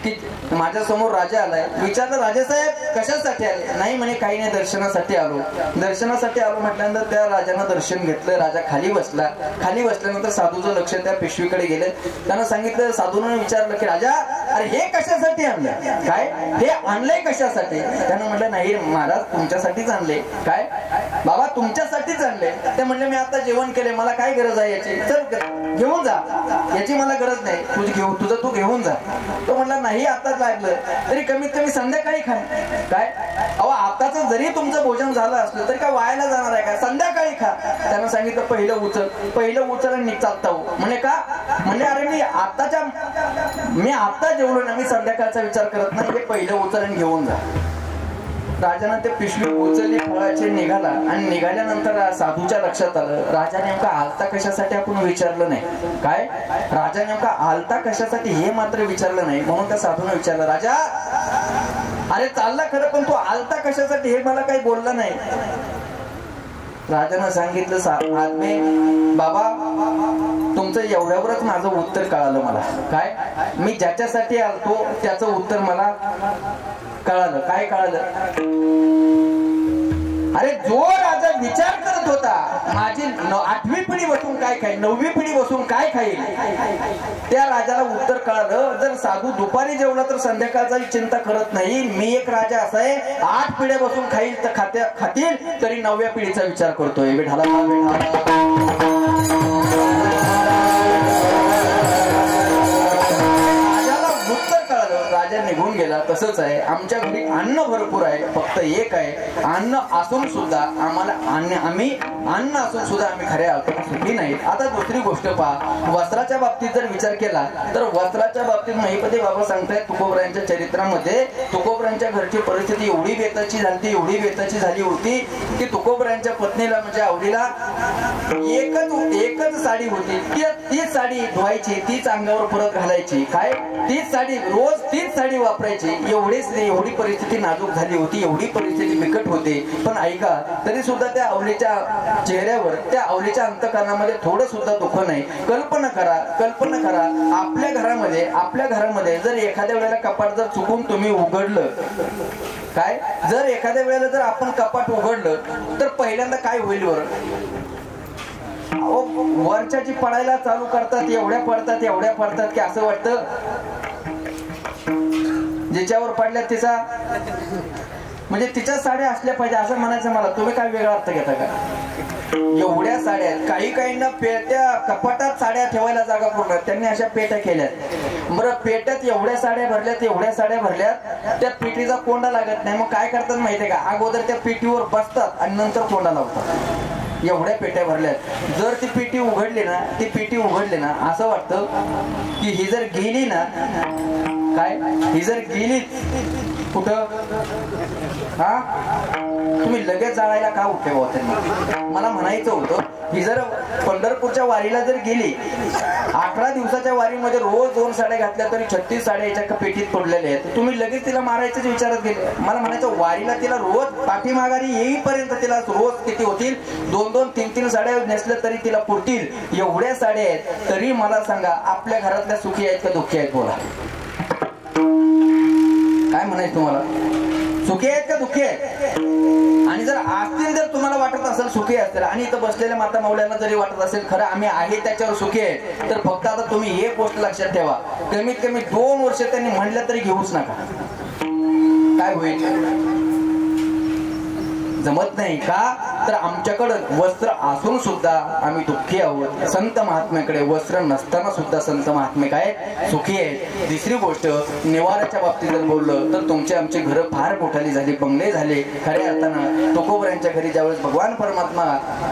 की माझ्या समोर राजा आलाय. विचारलं, राजेसाहेब कशासाठी आले? नाही म्हणे, काही नाही, दर्शनासाठी आलो म्हटल्यानंतर त्या राजानं दर्शन घेतलं. राजा खाली बसल्यानंतर साधूचं लक्ष त्या पिशवीकडे गेलं. त्यानं सांगितलं, साधूनं विचारलं की राजा, अरे हे कशासाठी आणलं? काय हे आणलंय कशासाठी? त्यानं म्हटलं, नाही महाराज, तुमच्यासाठीच आणले. काय बाबा, तुमच्यासाठीच आणले? ते म्हणले, मी आता जेवण केले, मला काय गरज आहे याची? चल घेऊन जा, याची मला गरज नाही, तुझं तू घेऊन जा. तो म्हणला, नाही आताच लागलं तरी कमीत कमी संध्याकाळी खा. काय अहो, आताच जरी तुमचं भोजन झालं असलं तरी काय वायाला जाणार आहे का? संध्याकाळी खा. त्यानं सांगितलं, पहिलं उचल आणि चालता म्हणे. का? म्हणजे अरे मी आता जेवलो ना, मी संध्याकाळचा विचार करत नाही, हे पहिलं उचल आणि घेऊन जा. राजाने ते पिशवी उचलली, फळाची निघाला आणि निघाल्यानंतर साधूच्या लक्षात आलं, राजा नेमका आलता कशासाठी आपण विचारलं नाही. काय राजा नेमका आलता कशासाठी हे मात्र विचारलं नाही. म्हणून त्या साधूने विचारलं, राजा अरे चालला खरं, पण तू आलता कशासाठी हे मला काही बोलला नाही. राजानं सांगितलं, महात्मे बाबा, तुमचं एवढ्यावरच माझं उत्तर कळालं मला. काय मी ज्याच्यासाठी आलतो त्याचं उत्तर मला कळालं. काय कळालं? अरे जो राजा विचार करत होता माझी 8वी पिढी बसून काय खाईल, 9वी पिढी बसून काय खाईल, त्या राजाला उत्तर कळालं. जर साधू दुपारी जेवला तर संध्याकाळची चिंता करत नाही. मी एक राजा असा आहे, 8 पिढ्या बसून खाईल तर खातील तरी 9व्या पिढीचा विचार करतोय. विठाला राजाला उत्तर कळालं. राजा निघून गेला. वेळेला तसंच आहे. आमच्या घरी अन्न भरपूर आहे, फक्त एक आहे, अन्न असून सुद्धा आम्हाला आम्ही अन्न असून सुद्धा आम्ही खऱ्या अर्थाने सुखी नाहीत. आता दुसरी गोष्ट पहा, वस्त्राच्या बाबतीत जर विचार केला तर वस्त्राच्या बाबतीत महिपती बाबा सांगतायत तुकोबरायांच्या चरित्रामध्ये तुकोबरायांच्या घरची परिस्थिती एवढी बेताची झाली होती की तुकोबरायांच्या पत्नीला म्हणजे आवडीला एकच साडी होती, तीच साडी धुवायची, तीच अंगावर परत घालायची, काय तीच साडी रोज तीच साडी वापरायची. एवढी परिस्थिती नाजूक झाली होती, एवढी परिस्थिती बिकट होती. पण ऐका, तरी सुद्धा त्या आवलीच्या चेहऱ्यावर, त्या आवलीच्या अंतःकरणामध्ये थोडं सुद्धा दुःख नाही. कल्पना करा आपल्या घरामध्ये जर एखाद्या वेळेला कपाट जर चुकून तुम्ही उघडलं, काय जर एखाद्या वेळेला जर आपण कपाट उघडलं तर पहिल्यांदा काय होईल बरं? वरच्या जी पडायला चालू करतात एवढ्या पडतात की असं वाटतं ज्याच्यावर पडल्या तिचा म्हणजे तिच्या साड्या असल्या पाहिजे असं म्हणायचं मला. तुम्ही काय वेगळा अर्थ घेता का? एवढ्या साड्या, काहींना पेट्या कपाटात साड्या ठेवायला जागा पूर्ण, त्यांनी अशा पेट्या केल्यात. बरं, पेट्यात एवढ्या साड्या भरल्यात त्या पेटीचा कोंडा लागत नाही. मग काय करतात माहितीये का? अगोदर त्या पेटीवर बसतात आणि नंतर कोंडा लावतात. एवढ्या पेट्या भरल्यात. जर ती पेटी उघडली ना असं वाटतं की ही जर गेली ना, काय ही जर गेली कुठं, हा तुम्ही लगेच जाळायला का उठे हो? त्यांना मला म्हणायचं होतं, ही जर पंढरपूरच्या वारीला जर गेली, 18 दिवसाच्या वारीमध्ये रोज 2 साड्या घातल्या तरी 36 साड्या याच्या पेटीत पडलेल्या आहेत. तुम्ही लगेच तिला मारायच्याच विचारात गेले. मला म्हणायचं, वारीला तिला रोज पाठीमाघारी येईपर्यंत तिला रोज किती होतील? 2-2, 3-3 साड्या नेसल्या तरी तिला पुरतील. एवढ्या साड्या आहेत तरी मला सांगा, आपल्या घरातल्या सुखी आहेत का दुःखी आहेत? बोला, काय म्हणायचं तुम्हाला? सुखी आहेत का दुःखी आहेत? आणि जर असतील, जर तुम्हाला वाटत असेल सुखी असतील आणि इथं बसलेल्या माता माऊल्यांना जरी वाटत असेल खरं आम्ही आहे त्याच्यावर सुखी आहे, तर फक्त आता तुम्ही एक गोष्ट लक्षात ठेवा, कमीत कमी 2 वर्ष त्यांनी म्हणलं तरी घेऊच नका. काय होईल? जमत नाही का? तर आमच्याकडं वस्त्र असून सुद्धा आम्ही दुःखी आहोत. संत महात्म्याकडे वस्त्र नसताना सुद्धा संत महात्मे काय सुखी आहेत. दुसरी गोष्ट, निवाराच्या बाबतीत जर बोललं तर तुमचे आमचे घर फार मोठाली झाली, बंगले झाले. खऱ्या अर्थानं तुकोबरायांच्या घरी ज्यावेळेस भगवान परमात्मा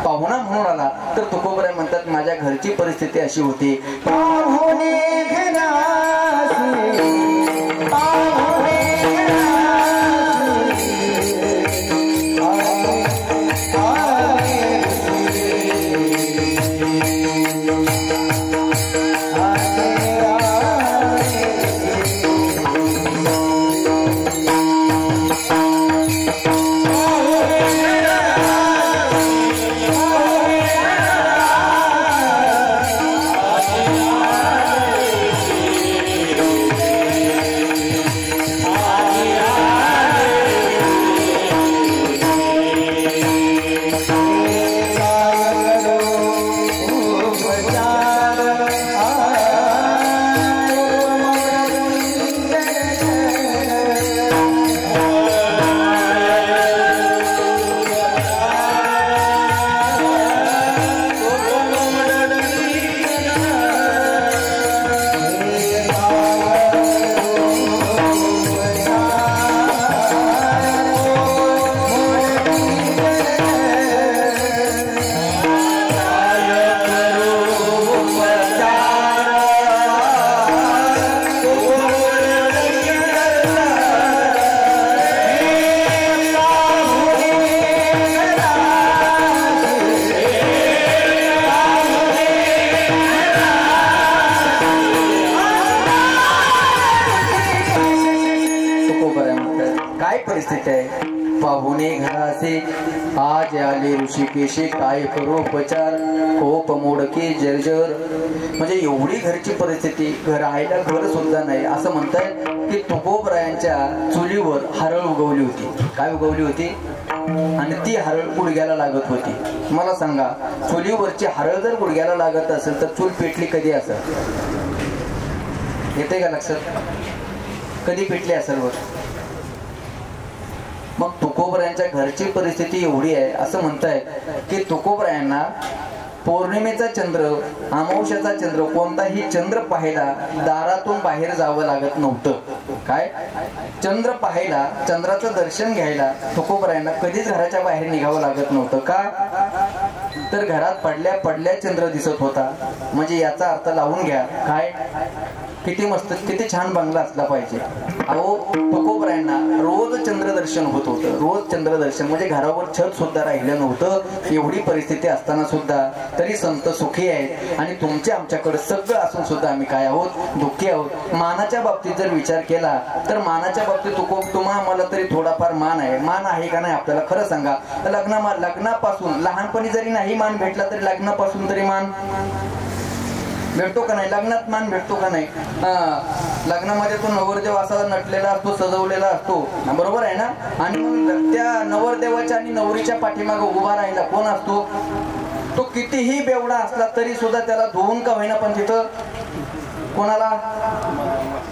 पाहुणा म्हणून आला तर तुकोबराय म्हणतात, माझ्या घरची परिस्थिती अशी होती. परिस्थिती आहे. पाहुणे घराचे आज आले ऋषिकेशी, काय करू उपचार, कोप मोडके जर्जर. म्हणजे एवढी घरची परिस्थिती, राहायला घर सुद्धा नाही. असं म्हणतायत की तुकोबरायांच्या चुलीवर हरळ उगवली होती. काय उगवली होती? आणि ती हरळ गुडघ्याला लागत होती. मला सांगा, चुलीवरची हरळ जर गुडघ्याला लागत असेल तर चूल पेटली कधी असेल? येते का लक्षात? कधी पेटली असेल वर? मग तुकोबरायांच्या घरची परिस्थिती एवढी आहे. असं म्हणतायत की तुकोबरायांना पौर्णिमेचा चंद्र, अमावस्याचा चंद्र, कोणताही चंद्र पाहायला दारातून बाहेर जावं लागत नव्हतं. काय चंद्र पाहायला, चंद्राचं दर्शन घ्यायला तुकोबरायांना कधीच घराच्या बाहेर निघावं लागत नव्हतं. का तर घरात पडल्या पडल्या चंद्र दिसत होता. म्हणजे याचा अर्थ लावून घ्या, काय किती मस्त किती छान बंगला असला पाहिजे. अहो तुकोबरायांना रोज चंद्रदर्शन होत होतं. रोज चंद्रदर्शन म्हणजे घरावर छत सुद्धा राहिलं नव्हतं. एवढी परिस्थिती असताना सुद्धा तरी संत सुखी आहेत. आणि तुमच्या आमच्याकडे सगळं असून सुद्धा आम्ही काय आहोत, दुःखी आहोत. मानाच्या बाबतीत जर विचार केला तर मानाच्या बाबतीत तुम्हा मला तरी थोडाफार मान आहे. मान आहे का नाही आपल्याला खरं सांगा. लग्नापासून लहानपणी जरी नाही मान भेटला तरी लग्नापासून तरी मान भेटतो का नाही. लग्नात मान भेटतो का नाही. लग्नामध्ये तो नवरदेव असा नटलेला असतो, सजवलेला असतो, बरोबर आहे ना. आणि मग त्या नवरदेवाच्या आणि नवरीच्या पाठीमागे उभा राहिला कोण असतो. तो कितीही बेवडा असला तरी सुद्धा त्याला धुवून का होईना पण तिथं कोणाला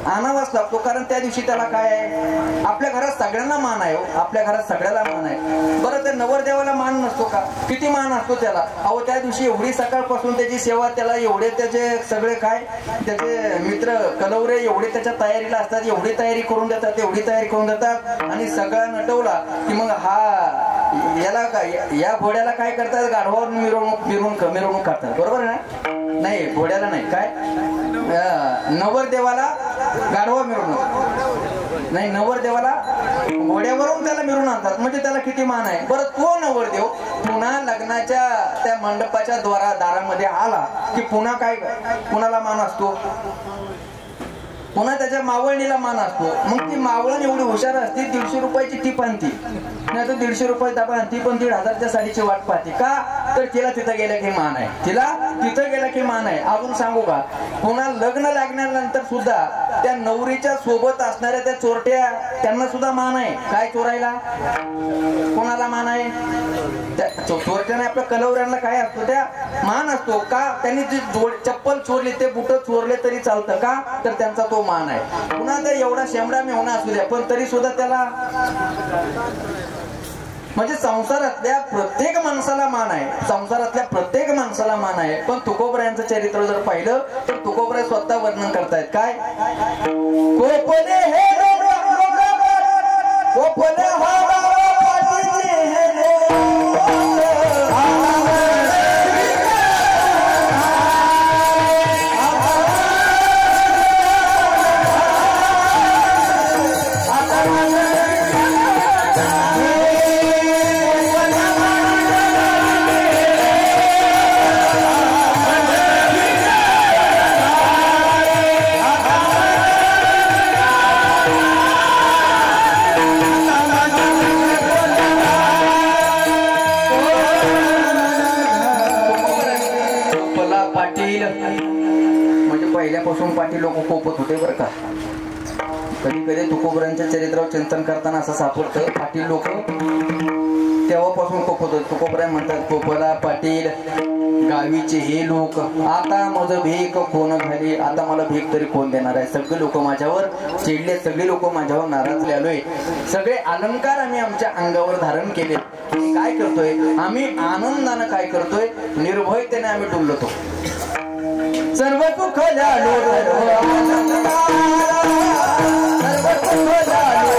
आणावाच लागतो. कारण त्या दिवशी त्याला काय आहे, आपल्या घरात सगळ्यांना मान आहे. आपल्या घरात सगळ्याला मान आहे. बरं त्या नवरदेवाला मान नसतो का, किती मान असतो त्याला. अहो त्या दिवशी एवढी सकाळपासून त्याची सेवा, त्याला एवढे त्याचे सगळे काय त्याचे मित्र कलवरे एवढे त्याच्या तयारीला असतात, एवढी तयारी करून देतात, एवढी तयारी करून देतात. आणि सगळा नटवला की मग हा याला काय या घोड्याला काय करतात, गाढवावर मिरवणूक करतात, बरोबर आहे ना. नाही घोड्याला नाही, काय नवरदेवाला गाढवा मिरवणूक नाही, नवरदेवाला घोड्यावरून त्याला मिरवून आणतात. म्हणजे त्याला किती मान आहे. बरं तो नवरदेव पुन्हा लग्नाच्या त्या मंडपाच्या दारामध्ये आला की पुन्हा काय, कुणाला मान असतो, पुन्हा त्याच्या मावळणीला मान असतो. मग ती मावळण एवढी हुशार असते, 150 रुपयाची टीप आणती, नाही तर 150 रुपये दाबा आणती, पण 1,500च्या साडीची वाट पाहते. का तर तिला तिथं गेल्या की मान आहे, तिला तिथं गेल्या की मान आहे. अजून सांगू का, पुन्हा लग्न लागल्यानंतर सुद्धा त्या नवरीच्या सोबत असणाऱ्या त्या चोरट्या त्यांना सुद्धा मान आहे. काय चोरायला कोणाला मान आहे, त्या चोरट्याने आपल्या कलवऱ्यांना काय असतो, त्या मान असतो. का त्यांनी जी चप्पल चोरली, ते बुट चोरले तरी चालतं. का तर त्यांचा तो मान आहे. पुन्हा ते एवढा शेंबडा मेवणा असू द्या पण तरी सुद्धा त्याला, म्हणजे संसारातल्या प्रत्येक माणसाला मान आहे. संसारातल्या प्रत्येक माणसाला मान आहे. पण तुकोबरायांचं चरित्र जर पाहिलं तर तुकोबराय स्वतः वर्णन करतायत. काय कोपले हे कोपले म्हणजे पहिल्यापासून पाटील लोक कोपत होते बरं का. कधी कधी तुकोबरांच्या चरित्रावर चिंतन करताना असं सापडतं, पाटील लोक तेव्हापासून कोपत होते. तुकोबराय म्हणतात, कोपला पाटील गावीचे हे लोक, आता माझं भीक कोण घाली, आता मला भीक तरी कोण देणार आहे. सगळे लोक माझ्यावर चिडले, सगळे लोक माझ्यावर नाराज आलोय. सगळे अलंकार आम्ही आमच्या अंगावर धारण केले. काय करतोय आम्ही, आनंदानं काय करतोय, निर्भयतेने आम्ही डुलतो. सर्व सुख झालो, सर्व सुख झालो,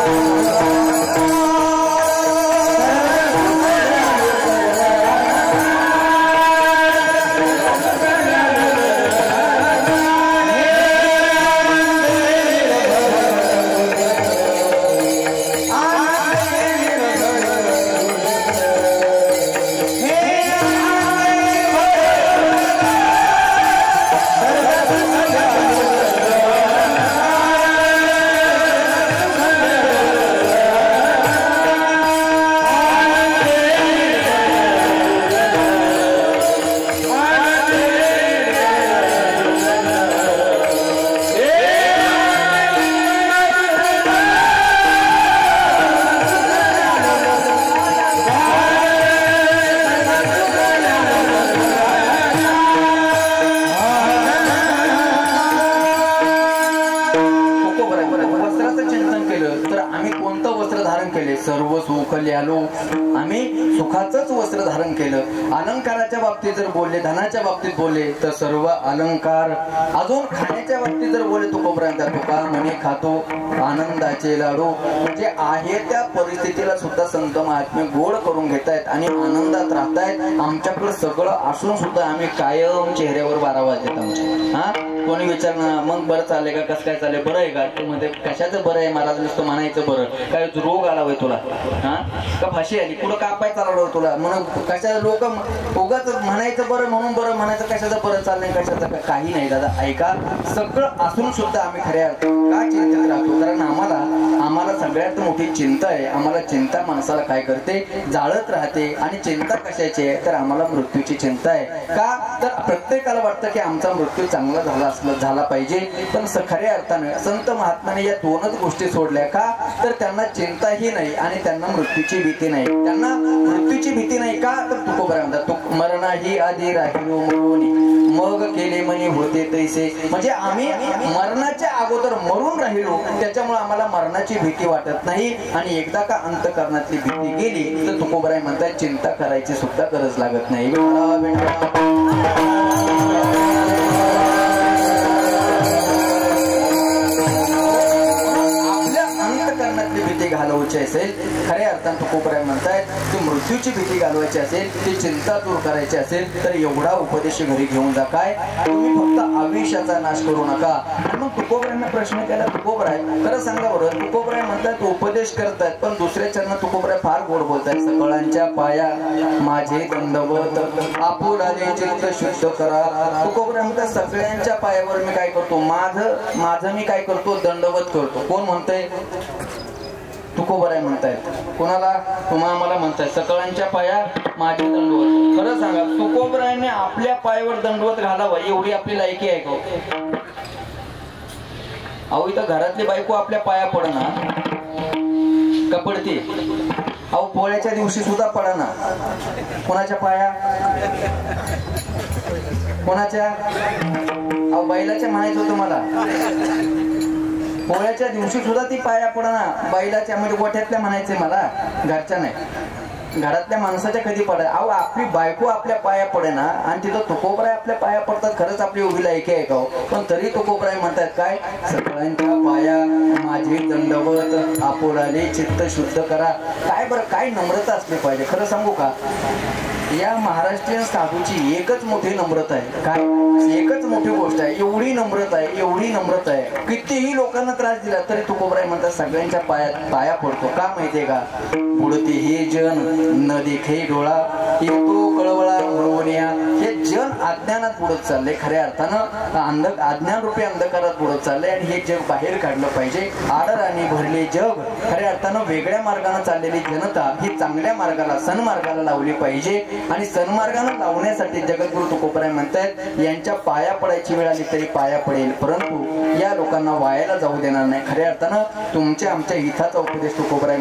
आम्ही सुखाचंच वस्त्र धारण केलं. अलंकाराच्या बाबतीत जर बोलले, धनाच्या बाबतीत बोलले तर सर्व अलंकार. अजून खाण्याच्या बाबतीत जर बोलले तुकोबराय तुका म्हणे खातो आनंदाचे लाडू. म्हणजे आहे त्या परिस्थितीला सुद्धा संत महात्मे गोड करून घेतायत आणि आनंदात राहतायत. आमच्याकडे सगळं असून सुद्धा आम्ही कायम चेहऱ्यावर 12 वाजलेत आमच्या. हा कोणी विचारणार मग बरं चाललंय का, कसं काय चाललंय, बरं आहे का? तू मध्ये कशाचं बरं आहे महाराज, नुसतं म्हणायचं बरं. काय रोग आला होय तुला, हा का फाशी आली, कुठं कापाय चालवलं तुला म्हणून कशा लोक उगाच म्हणायचं बरं म्हणून बरं म्हणायचं. कशाचं बरं चाललंय, कशाचं काही नाही दादा. ऐका, सगळं असून सुद्धा आम्ही खऱ्या का चिंतित राहतो? कारण आम्हाला सगळ्यात मोठी चिंता आहे. आम्हाला चिंता माणसाला काय करते, जाळत राहते. आणि चिंता कशाची आहे तर आम्हाला मृत्यूची चिंता आहे. का तर प्रत्येकाला वाटतं की आमचा मृत्यू चांगला झाला पाहिजे. पण खऱ्या अर्थाने संत महात्म्याने या 2च गोष्टी सोडल्या. का तर त्यांना चिंताही नाही आणि त्यांना मृत्यूची भीती नाही. त्यांना मृत्यूची भीती नाही. का तर तुकोबराय म्हणतात मरणाही आधी राहिलो मरोनी मग केले म्हणे होते तैसे. म्हणजे आम्ही मरणाच्या अगोदर मरून राहिलो, त्याच्यामुळे आम्हाला मरणाची भीती वाटत नाही. आणि एकदा का अंतःकरणातली भीती गेली तर तुकोबराय म्हणतात चिंता करायची सुद्धा गरज लागत नाही. भीती घालवायची असेल, खऱ्या अर्थानं तुकोबराय म्हणतायत की मृत्यूची भीती घालवायची असेल, ती चिंता दूर करायची असेल तर एवढा उपदेश घरी घेऊन जा. काय तुम्ही फक्त आयुष्याचा नाश करू नका. मग तुकोबरायांना प्रश्न केला, तुकोबराय खरं सांगा बरं. तुकोबराय म्हणतात उपदेश करतायत पण दुसऱ्या चरण तुकोबराय फार गोड बोलतायत. सकळांच्या पाया माझे दंडवत आपुलाले चित्त शुद्ध करा. तुकोबराय म्हणतात सगळ्यांच्या पायावर मी काय करतो, माझं मी काय करतो, दंडवत करतो. कोण म्हणतंय? तुकोबराय म्हणतायत. कोणाला? तुम्हा आम्हाला म्हणतायत सकळांच्या पाया माझे दंडवत. खरं सांगा तुकोबरायने आपल्या पायावर दंडवत घालावा एवढी आपली लायकी आहे का? अहो इथं घरातली बायको आपल्या पाया पडना का पडते? अहो पोळ्याच्या दिवशी सुद्धा पडना. कोणाच्या पाया? कोणाच्या? अहो बैलाच्या म्हणायचं होतं मला. पोळ्याच्या दिवशी सुद्धा ती पाया पडना. बैलाच्या म्हणजे गोठ्यातल्या म्हणायचे मला, घरच्या नाही. घरातल्या माणसाच्या कधी पडाय? अहो आपली बायको आपल्या पाया पडेना आणि तिथं तुकोबराय आपल्या पाया पडतात. खरंच आपली उभी लायकी आहे का? पण तरी तुकोबराय म्हणतात काय, सगळ्यांच्या पाया माझे दंडवत आपुलाले चित्त शुद्ध करा. काय बरं, काय नम्रता असली पाहिजे. खरं सांगू का, या महाराष्ट्रीयन साधूची एकच मोठी नम्रता आहे. काय एकच मोठी गोष्ट आहे, एवढी नम्रता आहे, एवढी नम्रता आहे. कितीही लोकांना त्रास दिला तरी तुकोबराय म्हणतात सगळ्यांच्या पाया पडतो. का माहितीये का? बुडते हे जन न देखे डोळा येतो कळवळा मुळवण्या. हे जन अज्ञानात बुडत चाललंय. खऱ्या अर्थानं अज्ञान रूपी अंधकारात बुडत चाललंय आणि हे जग बाहेर काढलं पाहिजे. आदराने भरले जग. खऱ्या अर्थानं वेगळ्या मार्गाने चाललेली जनता ही चांगल्या मार्गाला, सन्मार्गाला लावली पाहिजे. आणि सन्मार्गाने लावण्यासाठी जगद्गुरु तुकोबराय म्हणतायत यांच्या पाया पडायची वेळ आली तरी पाया पडेल, परंतु या लोकांना वायाला जाऊ देणार नाही. खऱ्या अर्थानं तुमच्या आमच्या हिताचा उपदेश तुकोबराय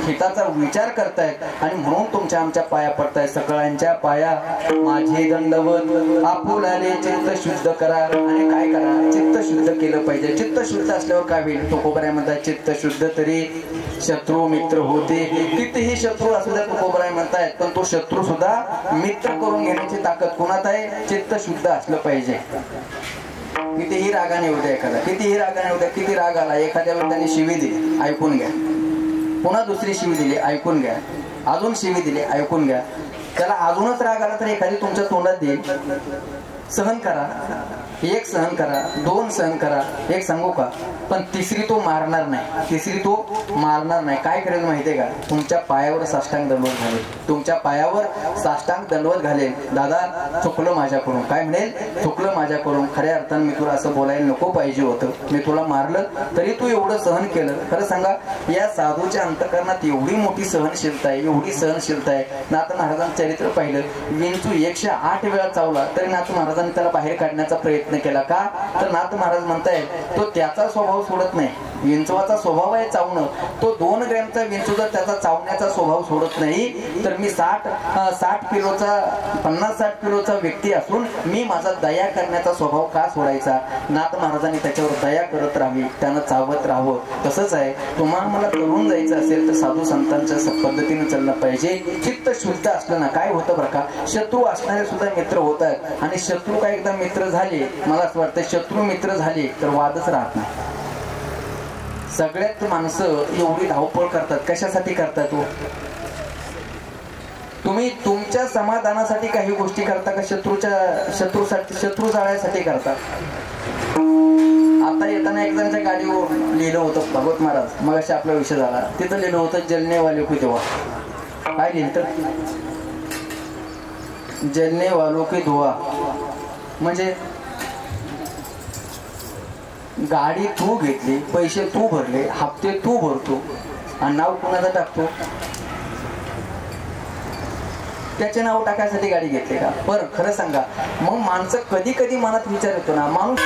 हिताचा विचार करतायत आणि म्हणून तुमच्या आमच्या पाया पडतायत. सगळ्यांच्या पाया माझे दंडवत आपुलाले चित्त शुद्ध करा. आणि काय करा, चित्त शुद्ध केलं पाहिजे. चित्त शुद्ध असल्यावर काय होईल? तुकोबराय म्हणतात चित्त शुद्ध तरी शत्रू मित्र होते. कितीही शत्रू असू द्या तुकोबराय म्हणतायत, पण तो शत्रू सुद्धा मित्र करून घेण्याची ताकद कोणात आहे? चित्त शुद्ध असलं पाहिजे. कितीही रागाने होत्या एखादा, कितीही रागाने होत्या, किती राग आला, एखाद्या व्यक्तीने शिवी दिली, ऐकून घ्या. पुन्हा दुसरी शिवी दिली, ऐकून घ्या. अजून शिवी दिली, ऐकून घ्या. त्याला अजूनच राग आला तर एखादी तुमच्या तोंडात देईल, सहन करा. एक सहन करा, 2 सहन करा. एक सांगू का, पण तिसरी तो मारणार नाही. तिसरी तो मारणार नाही. काय करेल माहितीये का? तुमच्या पायावर साष्टांग दंडवत घालेल. तुमच्या पायावर साष्टांग दंडवत घालेल. दादा चुकलं माझ्याकडून. काय म्हणेल? चुकलं माझ्याकडून. खऱ्या अर्थानं मी तुला असं बोलायला नको पाहिजे होतं. मी तुला मारलं तरी तू एवढं सहन केलं. खरं सांगा, या साधूच्या अंतःकरणात एवढी मोठी सहनशीलता आहे, एवढी सहनशीलता आहे. नाथ महाराजांचं चरित्र पाहिलं, विंचू 108 वेळा चावला तरी नाथ महाराजांनी त्याला बाहेर काढण्याचा प्रयत्न केला. का तर नाथ महाराज म्हणतायत तो त्याचा स्वभाव सोडत नाही. विंचवाचा स्वभाव आहे चावणं. तो 2 ग्रॅमचा विंचू जर त्याचा चावण्याचा स्वभाव सोडत नाही तर मी 60 किलोचा 50-60 किलोचा व्यक्ती असून मी माझा दया करण्याचा स्वभाव का सोडायचा. नाथ महाराजांनी त्याच्यावर दया करत राहावी, त्यानं चावत राहावं. तसंच आहे, तुम्हाला मला तरुण जायचं असेल तर साधू संतांच्या पद्धतीने चाललं पाहिजे. चित्त शुद्ध असलं ना काय होतं बरं का, शत्रू असणारे सुद्धा मित्र होतात. आणि शत्रू काय एकदा मित्र झाले, मला असं वाटतं शत्रू मित्र झाले तर वादच राहत नाही. सगळ्यात माणसं एवढी धावपळ करतात, कशासाठी करतात हो? तुम्ही तुमच्या समाधानासाठी काही गोष्टी करता का शत्रू जाळण्यासाठी करता? आता येताना एक जणांच्या गाडीवर लिहिलं होतं भगवत महाराज, मग अशा आपला विषय झाला, तिथं लिहिलं होतं जलने वाले को दुआ. काय लिहिलं तर जलने वालों की दुआ म्हणजे गाडी तू घेतली, पैसे तू भरले, हप्ते तू भरतो आणि नाव कुणाचं टाकतो? त्याचे नाव टाकायसाठी गाडी घेतली का? बरं खरं सांगा, मग माणसं कधी कधी मनात विचार येतो ना, माणूस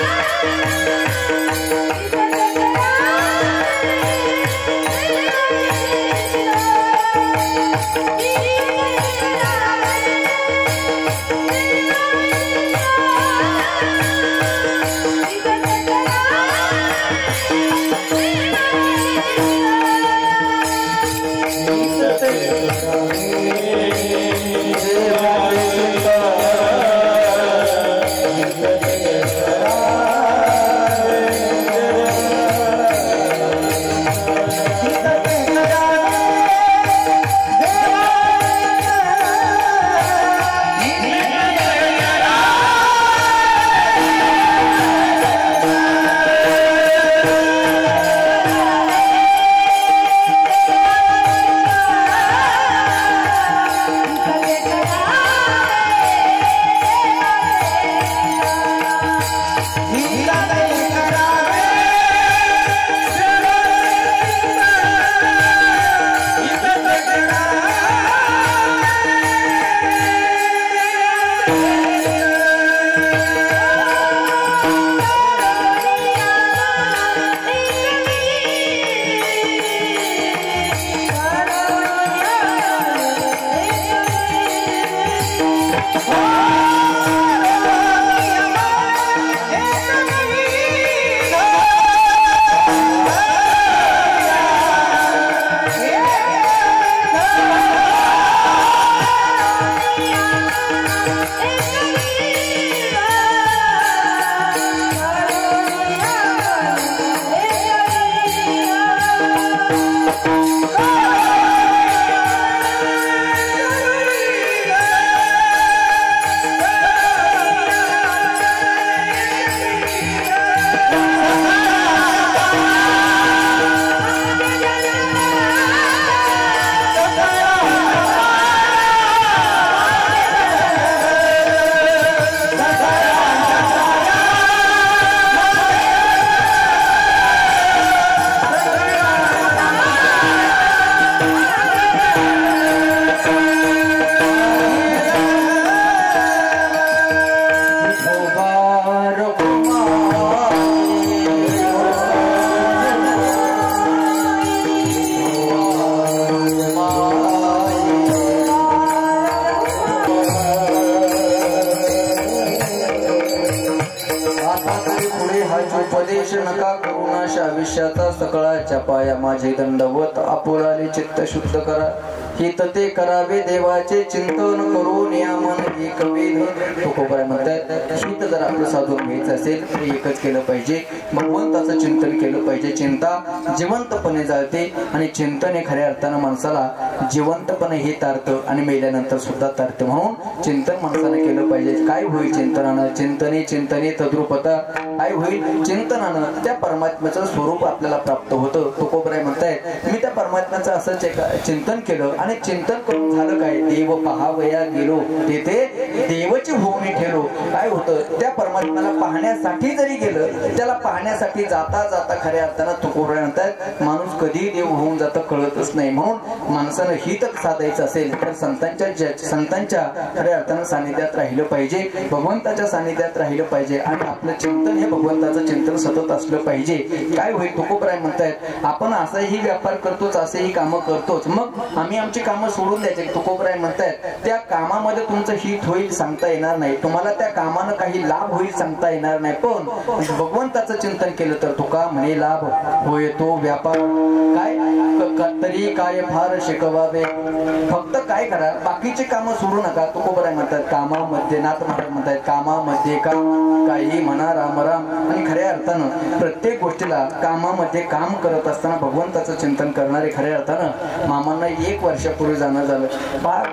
उपदेश नका करुणाशा आयुष्याचा सकळाच्या पाया माझे दंडवत आपुलाले चित्त शुद्ध करा. हित ते करावे देवाचे चिंतन करून या मन एकविध. तुकोबाई म्हणतात हित जर आपलं साधून घ्यायचं असेल तर एकच केलं पाहिजे, भगवंताचं चिंतन केलं पाहिजे. चिंता जिवंतपणे जाळते आणि चिंतन हे खऱ्या अर्थानं माणसाला जिवंतपणे हे तारतं आणि मेल्यानंतर सुद्धा तारतं. म्हणून चिंतन माणसाने केलं पाहिजे. काय होईल चिंतनानं? चिंतने चिंतने तद्रुपता. काय होईल चिंतनानं? त्या परमात्म्याचं स्वरूप आपल्याला प्राप्त होतं. तुकोबाई म्हणतायत मी त्या परमात्म्याचं असंच चिंतन केलं आणि चिंतन करून झालं काय? देव पहावया गेलो तेथे देवची भूमी ठेलो. काय होतं? त्या परमात्म्याला पाहण्यासाठी जरी गेलं, त्याला पाहण्यासाठी जाता जाता खऱ्या अर्थानं तुकोबाई म्हणतात माणूस कधी देव होऊन जातं कळतच नाही. म्हणून माणसानं हित साधायचं असेल तर संतांच्या खऱ्या अर्थानं सानिध्यात राहिलं पाहिजे, भगवंताच्या सानिध्यात राहिलं पाहिजे आणि आपलं चिंतन हे भगवंताचं चिंतन सतत असलं पाहिजे. काय होईल तुकोबराय म्हणतायत आपण असाही व्यापार करतोच असेही कामं करतोच, मग आम्ही आमची कामं सोडून द्यायचे. तुकोबराय म्हणतायत त्या कामामध्ये तुमचं हित होईल सांगता येणार नाही, तुम्हाला त्या कामानं काही लाभ होईल सांगता येणार नाही, पण भगवंताचं चिंतन केलं तर तुका म्हणे लाभ होय तो व्यापार. काय तरी काय फार शिकवावे, फक्त काय करा बाकीचे कामं सोडू नका. तुकोबराय म्हणतात कामामध्ये, नाथ महाराज म्हणतात कामामध्ये काम काही म्हणा राम राम. आणि खऱ्या अर्थानं प्रत्येक गोष्टीला कामामध्ये काम करत असताना भगवंताचं चिंतन करणारे खऱ्या अर्थानं मामांना 1 वर्षापूर्वी जाणं झालं.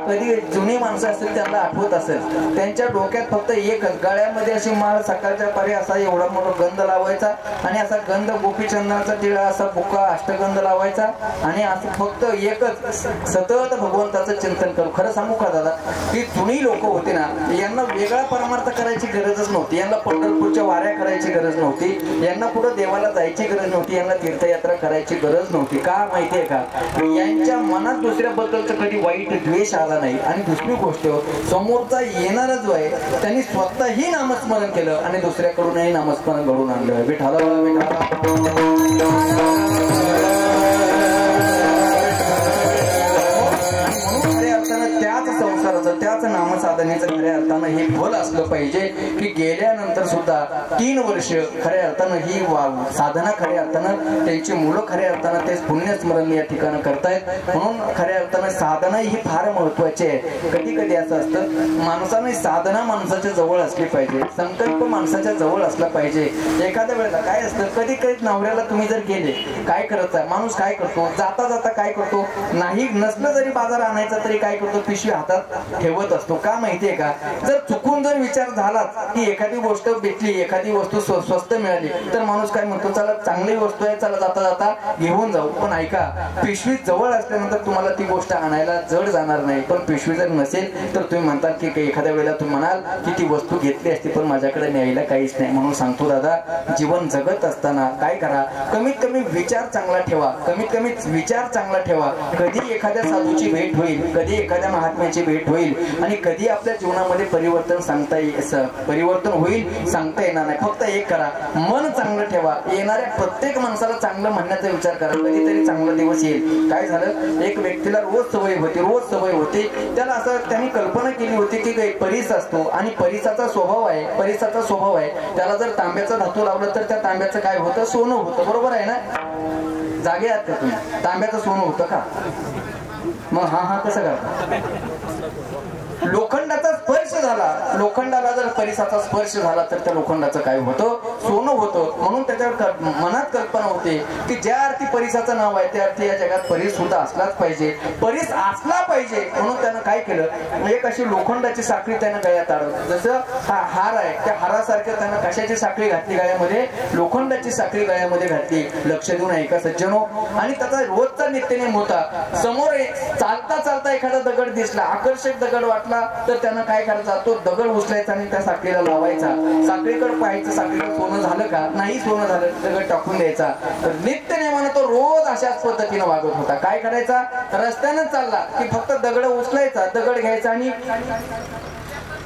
कधी जुनी माणसं असतील त्यांना आठवत असेल, त्यांच्या डोक्यात फक्त एकच गळ्यामध्ये अशी माळ सकाळच्या पारी असा एवढा मोठा गंध लावायचा आणि असा गंध गोपीचंदनाचा टिळा असा बुक्का अष्टगंध लावायचा आणि असं फक्त एकच सतत भगवंताचं चिंतन करू. खरं सांगू का दादा, ही जुनी लोक होती ना, यांना वेगळा परमार्थ करायची गरजच नव्हती, यांना पंढरपूरच्या वाऱ्या करायची गरज नव्हती, यांना पुढे देवाला जायची गरज नव्हती, यांना तीर्थयात्रा करायची गरज नव्हती. का माहितीये का, यांच्या मनात दुसऱ्याबद्दलचा कधी वाईट द्वेष आला नाही. आणि दुसरी गोष्ट समोरचा येणारा जो आहे त्यांनी स्वतःही नामस्मरण केलं आणि दुसऱ्याकडूनही नामस्मरण घडून आणलं. विठाला त्याच संसाराचं त्याच नामसाधनेचं खऱ्या अर्थानं हे फल असलं पाहिजे की गेल्यानंतर सुद्धा 3 वर्ष खऱ्या अर्थानं ही साधना खऱ्या अर्थानं त्यांची मुलं खऱ्या अर्थानं तेच पुण्यस्मरण या ठिकाणी करतायत. म्हणून खऱ्या अर्थानं साधना ही फार महत्वाची आहे. कधी कधी असं असतं माणसाने साधना माणसाच्या जवळ असली पाहिजे, संकल्प माणसाच्या जवळ असला पाहिजे. एखाद्या वेळेला काय असतं, कधी कधी नवऱ्याला तुम्ही जर गेले काय करत आहे माणूस, काय करतो जाता जाता काय करतो, नाही नसलं जरी बाजार आणायचा तरी काय करतो पिशवी हातात ठेवत असतो. का माहितीये का, जर चुकून जर विचार झाला की एखादी गोष्ट भेटली, एखादी वस्तू स्वस्त मिळाली तर माणूस काय म्हणतो चला चांगली वस्तू आहे चला जाता जाता घेऊन जाऊ. पण ऐका, पिशवी जवळ असल्यानंतर तुम्हाला ती गोष्ट आणायला जड जाणार नाही, पण पिशवी जर नसेल तर तुम्ही म्हणतात की एखाद्या वेळेला तुम्ही म्हणाल की ती वस्तू घेतली असती पण माझ्याकडे न्यायला काहीच नाही. म्हणून सांगतो दादा, जीवन जगत असताना काय करा, कमीत कमी विचार चांगला ठेवा, कमीत कमी विचार चांगला ठेवा. कधी एखाद्या साधूची भेट होईल, कधी एखाद्या महात्म्याची भेट होईल आणि कधी आपल्या जीवनामध्ये परिवर्तन परिवर्तन होईल सांगता येणार नाही. फक्त एक करा, मन चांगलं ठेवा. येणाऱ्या प्रत्येक माणसाला चांगलं म्हणण्याचा विचार करा, कधीतरी चांगला दिवस येईल. काय झालं, एक व्यक्तीला रोज सवय होती, त्याला असं त्यांनी कल्पना केली होती की परिस असतो आणि परिसाचा स्वभाव आहे, त्याला जर तांब्याचा धातू लावलं तर त्या तांब्याचं काय होतं, सोनं होतं. बरोबर आहे ना, जागे आहात का तुम्ही, तांब्याचं सोनं होतं का, मग हा कसं करता, लोखंडाचा स्पर्श झाला, लोखंडाला जर परिसाचा स्पर्श झाला तर त्या लोखंडाचं काय होतं, सोनं होतं. म्हणून त्याच्यावर मनात कल्पना होते की ज्या अर्थी परिसाचं नाव आहे त्या अर्थी या जगात परीस सुद्धा असलाच पाहिजे, परीस असला पाहिजे. म्हणून त्यानं काय केलं, एक अशी लोखंडाची साखळी त्यानं गळ्यात अडवली. जसं हा हार आहे त्या हारासारखं त्यानं कशाची साखळी घातली गळ्यामध्ये, लोखंडाची साखळी गळ्यामध्ये घातली. लक्ष देऊन ऐका सज्जनो. आणि त्याचा रोजचा नित्यनेम होता, समोर चालता चालता एखादा दगड दिसला, आकर्षक दगड वाटला तर त्यानं काय करायचा, तो दगड उचलायचा आणि त्या साखळीला लावायचा. साखळीकडे पाहायचं, साखळीला सोनं झालं का, नाही सोनं झालं दगड टाकून द्यायचा. तर नित्यनेमानं तो रोज अशाच पद्धतीनं वागत होता. काय करायचा, रस्त्यानं चालला की फक्त दगड उचलायचा, दगड घ्यायचा आणि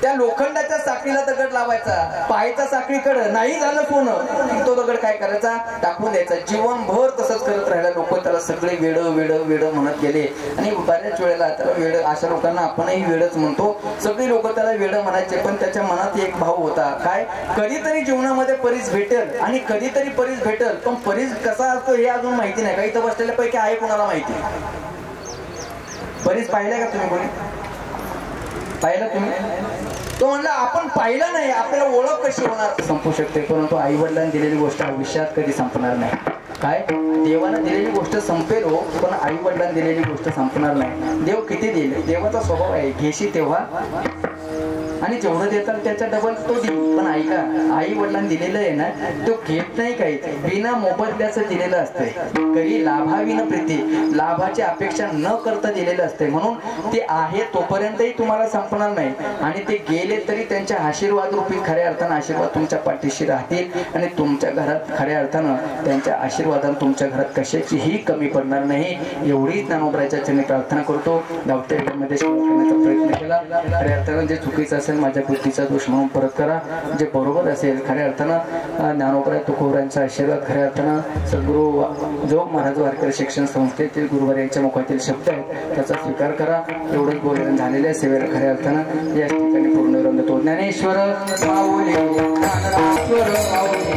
त्या लोखंडाच्या साखळीला दगड लावायचा. पाहायचा साखळीकडे, नाही झालं सोनं, तो दगड काय करायचा, टाकून द्यायचा. जीवनभर तसंच करत राहिला. लोक त्याला सगळे वेड वेड वेड म्हणत गेले आणि बऱ्याच वेळेला त्याला वेड, अशा लोकांना आपणही वेडच म्हणतो. सगळी लोक त्याला वेड म्हणायचे, पण त्याच्या मनात एक भाव होता, काय कधीतरी जीवनामध्ये परीस भेटेल आणि कधीतरी परीस भेटेल, पण परीस कसा असतो हे अजून माहिती नाही. काही तर बसलेल्या पैकी आहे कोणाला माहिती, परीस पाहिलाय का तुम्ही, कोणी पाहिलं तुम्ही, तो म्हणला आपण पाहिलं नाही, आपल्याला ओळख कशी होणार, संपू शकते, परंतु आई वडिलांनी दिलेली गोष्ट आयुष्यात कधी संपणार नाही. काय, देवानं दिलेली गोष्ट संपेल हो, पण आई वडिलांनी दिलेली गोष्ट संपणार नाही. देव किती देईल, देवाचा स्वभाव आहे घेशी तेव्हा आणि जेवढं देतात त्याच्या डबल तो देईल. पण ऐका, आई वडिलांनी दिलेलं आहे ना, तो घेत नाही काही, बिना मोबदल्याचं दिलेलं असतंय. कधी लाभाविन प्रीती, लाभाची अपेक्षा न करता दिलेलं असते. म्हणून ते आहे तोपर्यंतही तुम्हाला संपणार नाही आणि ते गेले तरी त्यांच्या आशीर्वाद रूपी खऱ्या अर्थानं आशीर्वाद तुमच्या पाठीशी राहतील आणि तुमच्या घरात खऱ्या अर्थानं त्यांच्या आशीर्वादानं तुमच्या घरात कशाचीही कमी पडणार नाही. एवढीच ज्ञानोबराच्या चरणी प्रार्थना करतो. धावत्या वेळेमध्ये सेवा करण्याचा प्रयत्न केला. खऱ्या अर्थानं जे चुकीचं असेल माझ्या बुद्धीचा दोष म्हणून परत करा, जे बरोबर असेल खऱ्या अर्थानं ज्ञानोबराय तुकोबरायांचा आशीर्वाद, खऱ्या अर्थानं सद्गुरू जो महाराज वारकरी शिक्षण संस्थेतील गुरुवार यांच्या मुखातील शब्द आहेत त्याचा स्वीकार करा. एवढंच बोलणं झालेल्या सेवेला खऱ्या अर्थानं या ठिकाणी पूर्ण रंगतो. ज्ञानेश्वर माऊली ज्ञानेश्वर माऊली